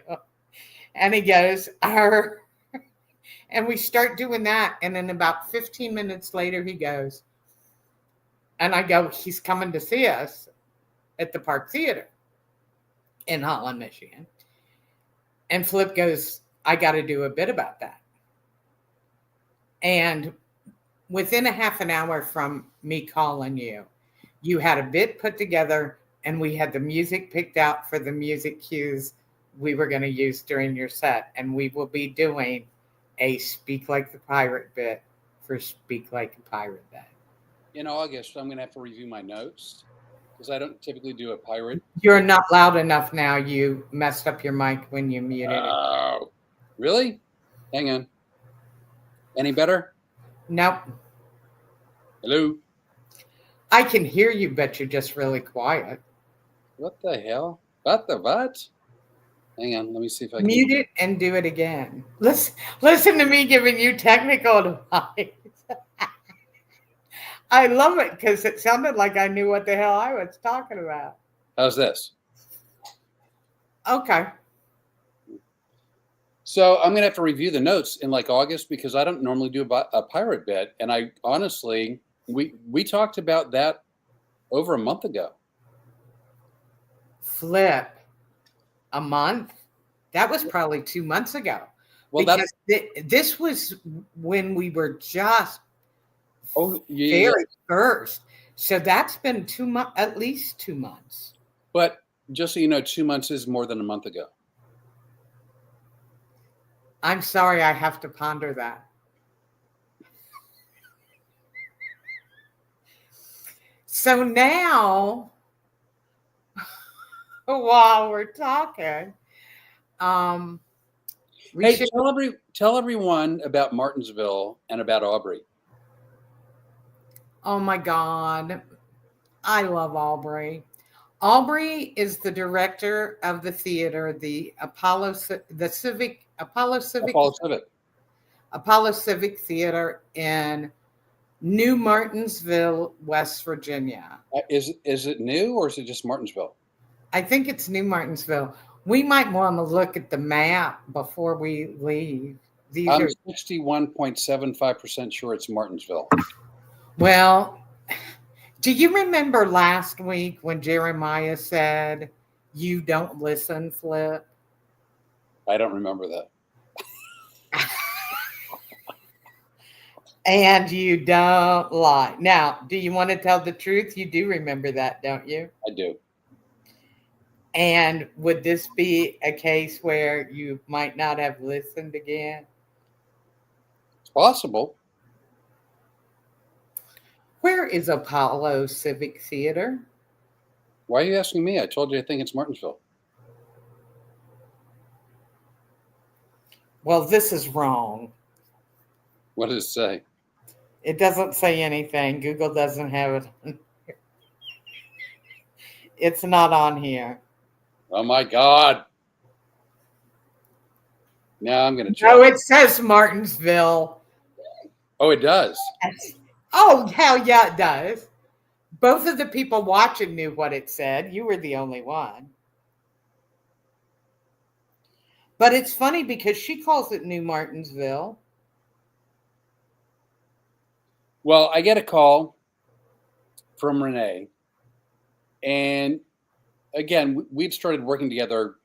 And he goes, and we start doing that. And then about 15 minutes later, he goes, and I go, he's coming to see us at the Park Theater in Holland, Michigan. And Flip goes, I got to do a bit about that. And within a half an hour from me calling you, you had a bit put together and we had the music picked out for the music cues we were going to use during your set. And we will be doing a Speak Like the Pirate bit for Speak Like a Pirate Day. In August, I'm going to have to review my notes because I don't typically do a pirate. You're not loud enough now. You messed up your mic when you muted it. Oh, really? Hang on. Any better? Nope. Hello? I can hear you, but you're just really quiet. What the hell? What the what? Hang on. Let me see if I can. Mute it and do it again. Listen to me giving you technical advice. I love it because it sounded like I knew what the hell I was talking about. How's this? Okay. So I'm going to have to review the notes in like August because I don't normally do a pirate bit. And I honestly, we talked about that over a month ago. Flip. A month? That was probably 2 months ago. Well, because this was when we were just yeah. very first. So that's been 2 months, at least 2 months. But just so you know, 2 months is more than a month ago. I'm sorry, I have to ponder that. So now, while we're talking, hey, tell everyone about Martinsville and about Aubrey. Oh my God, I love Aubrey. Aubrey is the director of the theater, the Apollo Civic Theater in New Martinsville, West Virginia. Is it new or is it just Martinsville? I think it's New Martinsville. We might want to look at the map before we leave. I'm 61.75% sure it's Martinsville. Well, do you remember last week when Jeremiah said, "You don't listen, Flip"? I don't remember that. And you don't lie. Now, do you want to tell the truth? You do remember that, don't you? I do. And would this be a case where you might not have listened again? It's possible. Where is Apollo Civic Theater? Why are you asking me? I told you I think it's Martinsville. Well, this is wrong. What does it say? It doesn't say anything. Google doesn't have it. It's not on here. Oh my God. Now I'm going to check. Oh, it says Martinsville. Oh, it does. Oh, hell yeah, it does. Both of the people watching knew what it said. You were the only one. But it's funny because she calls it New Martinsville. Well, I get a call from Rene. And again, we'd started working together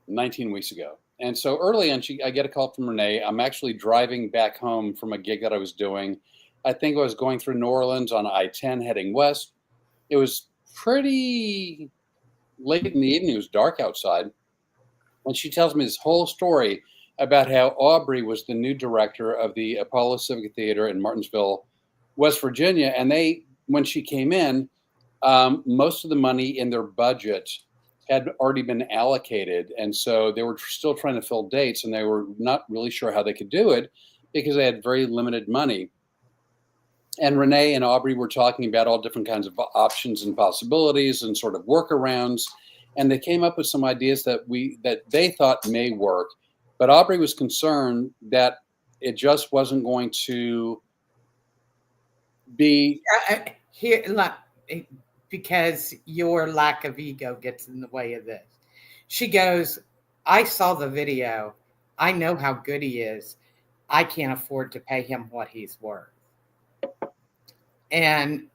19 weeks ago. And so early on, I get a call from Rene. I'm actually driving back home from a gig that I was doing. I think I was going through New Orleans on I-10 heading west. It was pretty late in the evening. It was dark outside. And she tells me this whole story about how Aubrey was the new director of the Apollo Civic Theater in Martinsville, West Virginia. And when she came in, most of the money in their budget had already been allocated. And so they were still trying to fill dates, and they were not really sure how they could do it because they had very limited money. And Rene and Aubrey were talking about all different kinds of options and possibilities and sort of workarounds. And they came up with some ideas that they thought may work. But Aubrey was concerned that it just wasn't going to be here, because your lack of ego gets in the way of this. She goes, I saw the video. I know how good he is. I can't afford to pay him what he's worth. And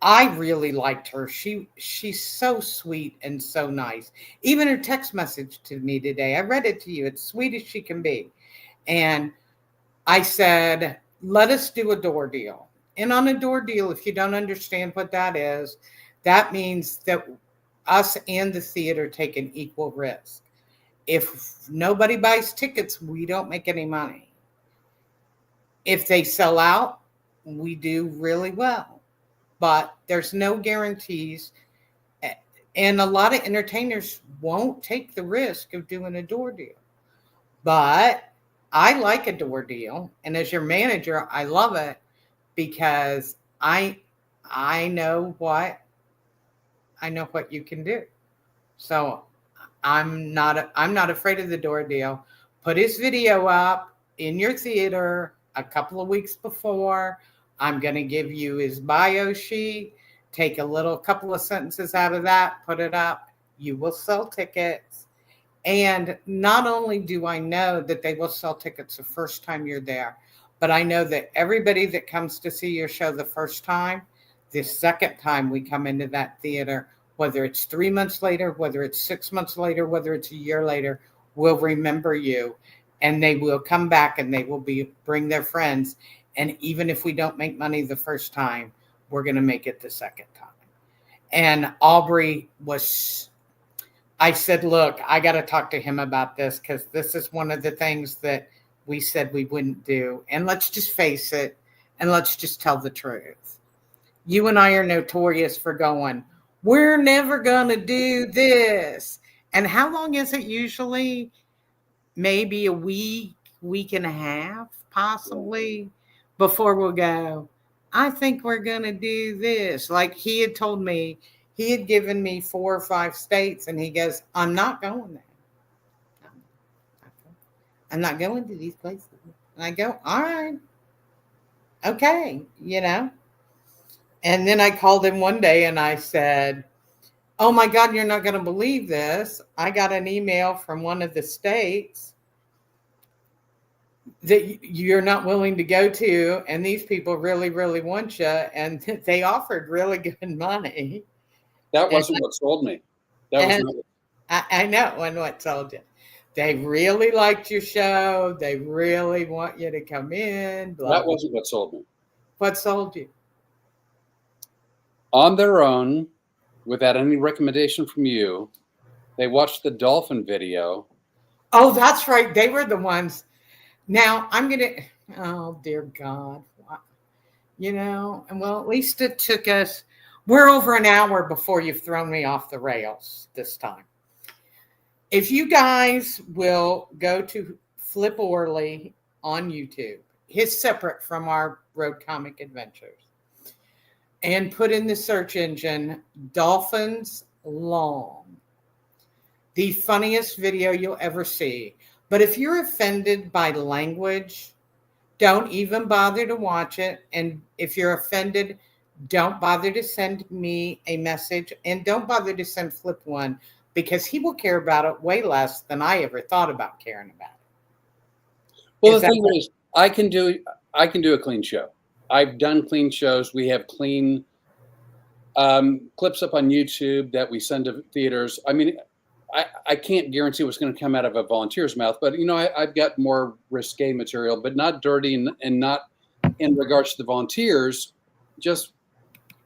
I really liked her. She's so sweet and so nice. Even her text message to me today, I read it to you. It's sweet as she can be. And I said, let us do a door deal. And on a door deal, if you don't understand what that is, that means that us and the theater take an equal risk. If nobody buys tickets, we don't make any money. If they sell out, we do really well. But there's no guarantees. And a lot of entertainers won't take the risk of doing a door deal. But I like a door deal. And as your manager, I love it because I know what you can do. So I'm not afraid of the door deal. Put his video up in your theater a couple of weeks before. I'm going to give you his bio sheet. Take a couple of sentences out of that, put it up. You will sell tickets. And not only do I know that they will sell tickets the first time you're there, but I know that everybody that comes to see your show the first time, the second time we come into that theater, whether it's 3 months later, whether it's 6 months later, whether it's a year later, will remember you. And they will come back and they will bring their friends. And even if we don't make money the first time, we're going to make it the second time. And Aubrey I said, look, I got to talk to him about this because this is one of the things that we said we wouldn't do. And let's just face it, and let's just tell the truth. You and I are notorious for going, we're never going to do this. And how long is it usually? Maybe a week and a half, possibly, before we'll go, I think we're going to do this. Like he had told me, he had given me 4 or 5 states, and he goes, I'm not going there. I'm not going to these places. And I go, all right. Okay, And then I called him one day and I said, oh my God, you're not going to believe this. I got an email from one of the states that you're not willing to go to, and these people really, really want you, and they offered really good money. That wasn't what sold me. That was not. I know, and what sold you. They really liked your show. They really want you to come in. That wasn't what sold me. What sold you? On their own, without any recommendation from you, they watched the dolphin video. Oh, that's right. They were the ones. Now oh dear God. And well, at least it took us, we're over an hour before you've thrown me off the rails this time. If you guys will go to Flip Rene on YouTube, he's separate from our Road Comic Adventures, and put in the search engine, Dolphins Long, the funniest video you'll ever see. But if you're offended by language, don't even bother to watch it. And if you're offended, don't bother to send me a message, and don't bother to send Flip one, because he will care about it way less than I ever thought about caring about it. Well, the thing is, I can do a clean show. I've done clean shows. We have clean clips up on YouTube that we send to theaters. I mean, I can't guarantee what's going to come out of a volunteer's mouth, but I've got more risque material, but not dirty and not in regards to the volunteers. Just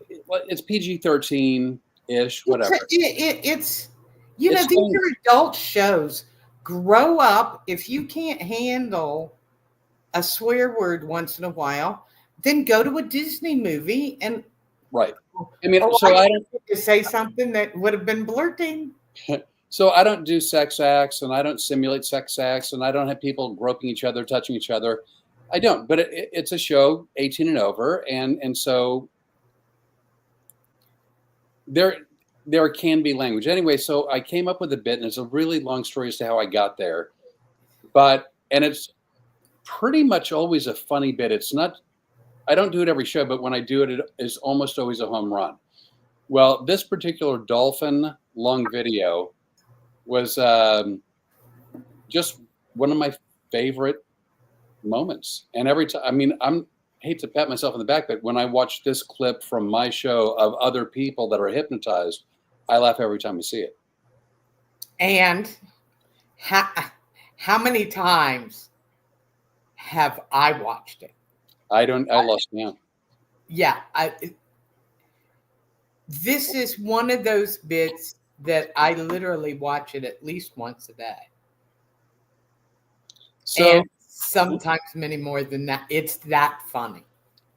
it's PG-13-ish, whatever. It's these are adult shows. Grow up. If you can't handle a swear word once in a while, then go to a Disney movie and right. I mean, I don't to say something that would have been blurting. So I don't do sex acts, and I don't simulate sex acts, and I don't have people groping each other, touching each other. I don't. But it's a show 18 and over, and so there can be language. Anyway, so I came up with a bit, and it's a really long story as to how I got there. And it's pretty much always a funny bit. It's not, I don't do it every show, but when I do it, it is almost always a home run. Well, this particular dolphin long video was just one of my favorite moments. And every time, I mean, I'm hate to pat myself on the back, but when I watch this clip from my show of other people that are hypnotized, I laugh every time I see it. And how many times have I watched it? I lost count. Yeah. This is one of those bits that I literally watch it at least once a day. So and sometimes many more than that. It's that funny.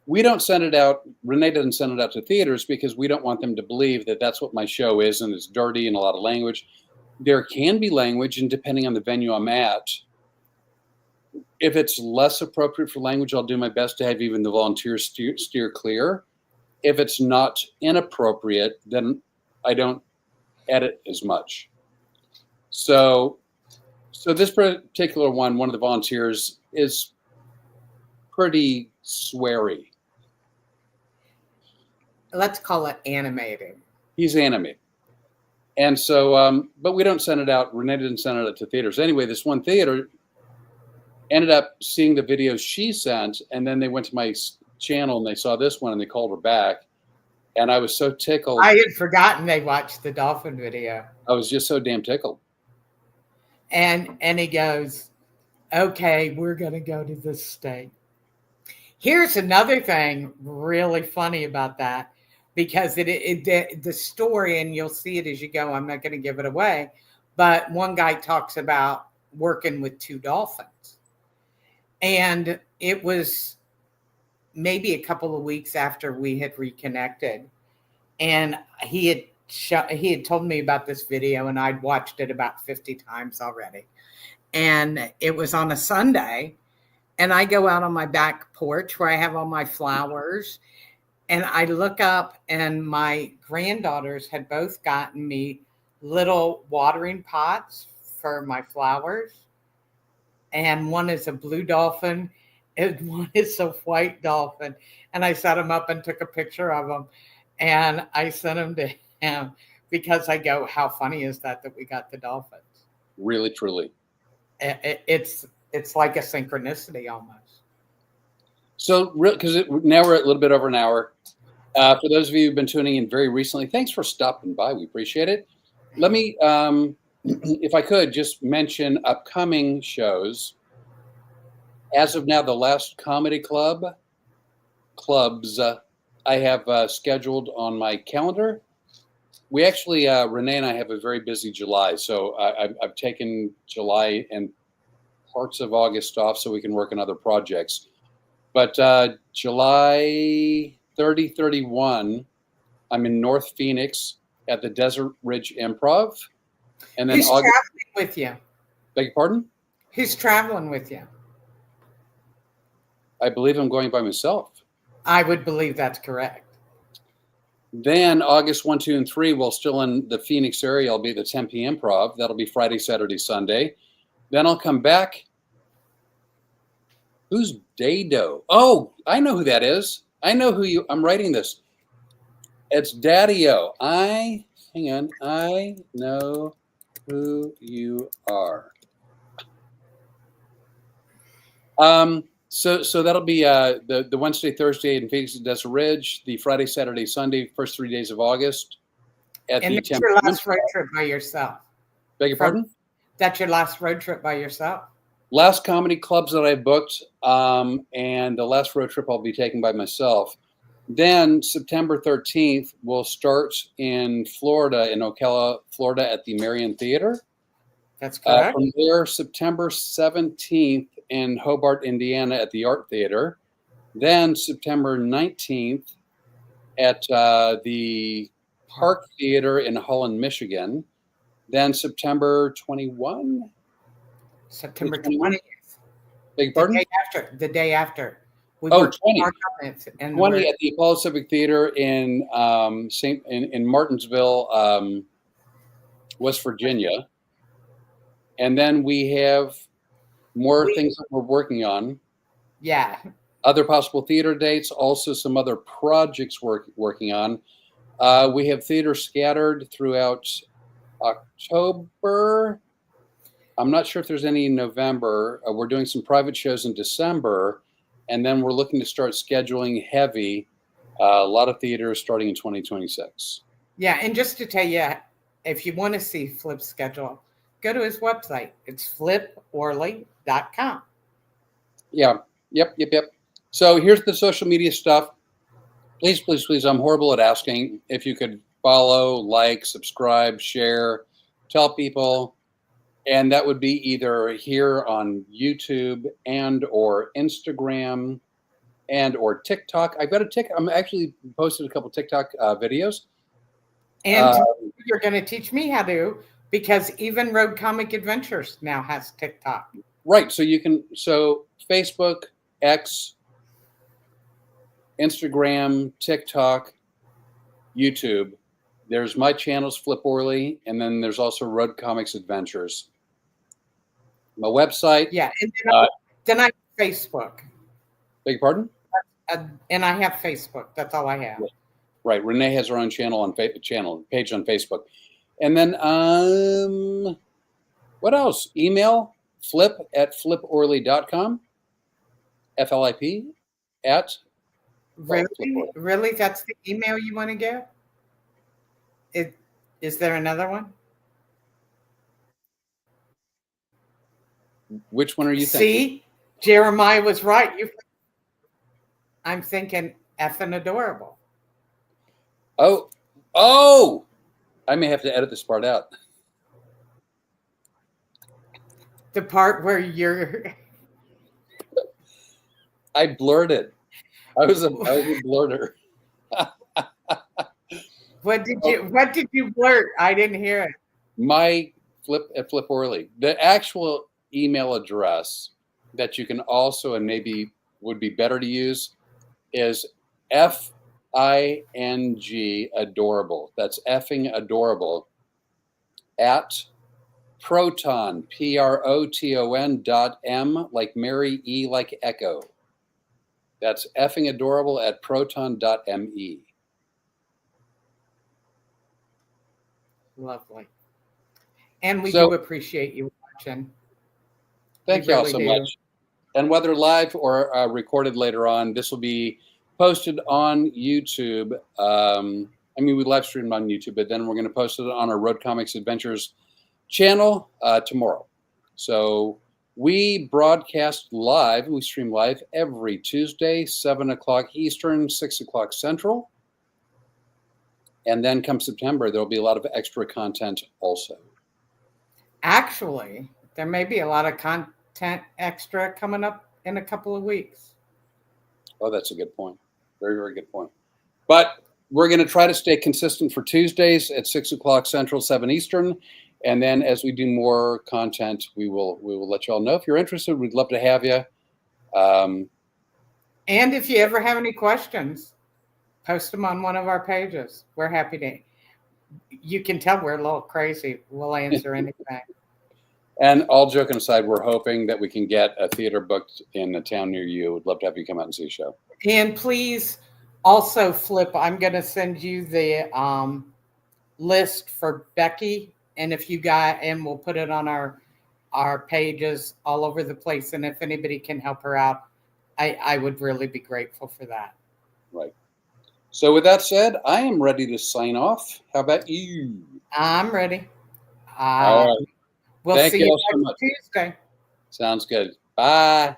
we don't send it out. Rene doesn't send it out to theaters because we don't want them to believe that that's what my show is and it's dirty and a lot of language. There can be language, and depending on the venue I'm at, if it's less appropriate for language, I'll do my best to have even the volunteers steer clear. If it's not inappropriate, then I don't edit as much. So this particular one of the volunteers is pretty sweary. Let's call it animated. He's animated. And so, but we don't send it out. Rene didn't send it out to theaters. Anyway, this one theater ended up seeing the videos she sent, and then they went to my channel and they saw this one and they called her back. And I was so tickled. I had forgotten they watched the dolphin video. I was just so damn tickled. And he goes, okay, we're going to go to this state. Here's another thing really funny about that, because the story, and you'll see it as you go, I'm not going to give it away, but one guy talks about working with 2 dolphins. And it was maybe a couple of weeks after we had reconnected, and he had told me about this video, and I'd watched it about 50 times already. And it was on a Sunday, and I go out on my back porch where I have all my flowers, and I look up, and my granddaughters had both gotten me little watering pots for my flowers. And one is a blue dolphin, and one is a white dolphin. And I set them up and took a picture of them, and I sent them to him because I go, how funny is that we got the dolphins? Really, truly. It's like a synchronicity almost. So, because now we're at a little bit over an hour. For those of you who've been tuning in very recently, thanks for stopping by. We appreciate it. Let me, if I could, just mention upcoming shows. As of now, the last comedy clubs I have scheduled on my calendar. We actually, Rene and I have a very busy July. So I've taken July and parts of August off so we can work on other projects. But July 30, 31, I'm in North Phoenix at the Desert Ridge Improv. And then Who's August, traveling with you? beg your pardon? Who's traveling with you? I believe I'm going by myself. I would believe that's correct. Then August 1, 2, and 3, while still in the Phoenix area, I'll be at the Tempe Improv. That'll be Friday, Saturday, Sunday. Then I'll come back. Who's Dado? Oh, I know who that is. I know who you. I'm writing this. It's Daddy-O. Hang on. I know who you are. So that'll be the Wednesday, Thursday in Phoenix at Desert Ridge, the Friday, Saturday, Sunday, first 3 days of August. And that's your last road trip by yourself. Beg your pardon? That's your last road trip by yourself. Last comedy clubs that I booked, and the last road trip I'll be taking by myself. Then September 13th, we'll start in Florida, in Ocala, Florida, at the Marion Theater. That's correct. From there, September 17th in Hobart, Indiana, at the Art Theater. Then September 19th at the Park Theater in Holland, Michigan. Then September 21. September 20th. Beg your pardon? The day after. We 20. 20 at the Apollo Civic Theater in Martinsville, West Virginia. And then we have more things that we're working on. Yeah. Other possible theater dates, also some other projects working on. We have theater scattered throughout October. I'm not sure if there's any in November. We're doing some private shows in December. and then we're looking to start scheduling heavy. A lot of theaters starting in 2026. Yeah, and just to tell you, if you want to see Flip's schedule, go to his website. It's fliporley.com. Yeah. Yep. So here's the social media stuff. Please, please, please, I'm horrible at asking if you could follow, like, subscribe, share, tell people. And that would be either here on YouTube and or Instagram and or TikTok. I'm actually posted a couple TikTok videos. And you're going to teach me how to, because even Road Comic Adventures now has TikTok. Right. So Facebook, X, Instagram, TikTok, YouTube. There's my channels, Flip Orley, and then there's also Road Comics Adventures. My website. Yeah, and then I have Facebook. Beg your pardon? And I have Facebook. That's all I have. Right. Renee has her own channel on page on Facebook. And then what else? Email flip@fliporley.com. FLIP at. Really? That's the email you want to get? Is there another one? Which one are you thinking? See, Jeremiah was right. I'm thinking effing adorable. Oh! I may have to edit this part out. The part where you're. I blurted. I was a blurter. What did you blurt? I didn't hear it. My Flip Orley. The actual email address that you can also, and maybe would be better to use, is FING adorable. That's effing adorable at proton PROTON.M like Mary, E like Echo. That's effing adorable at proton.me. Lovely. And we do appreciate you watching. Thank you all so much. And whether live or recorded later on, this will be posted on YouTube. We live streamed on YouTube, but then we're going to post it on our Road Comics Adventures channel tomorrow. So we broadcast live. We stream live every Tuesday, 7 o'clock Eastern, 6 o'clock Central. And then come September, there'll be a lot of extra content also. Actually, there may be a lot of content extra coming up in a couple of weeks. Oh, that's a good point. Very, very good point. But we're going to try to stay consistent for Tuesdays at 6 o'clock Central, 7 Eastern. And then as we do more content, we will let you all know. If you're interested, we'd love to have you. And if you ever have any questions, post them on one of our pages. We're happy to. You can tell we're a little crazy. We'll answer anything. And all joking aside, we're hoping that we can get a theater booked in a town near you. We'd love to have you come out and see a show. And please also, Flip, I'm going to send you the list for Becky. And if you and we'll put it on our pages all over the place. And if anybody can help her out, I would really be grateful for that. Right. So with that said, I am ready to sign off. How about you? I'm ready. All right. We'll see you next Tuesday. Sounds good. Bye.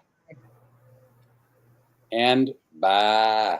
And bye.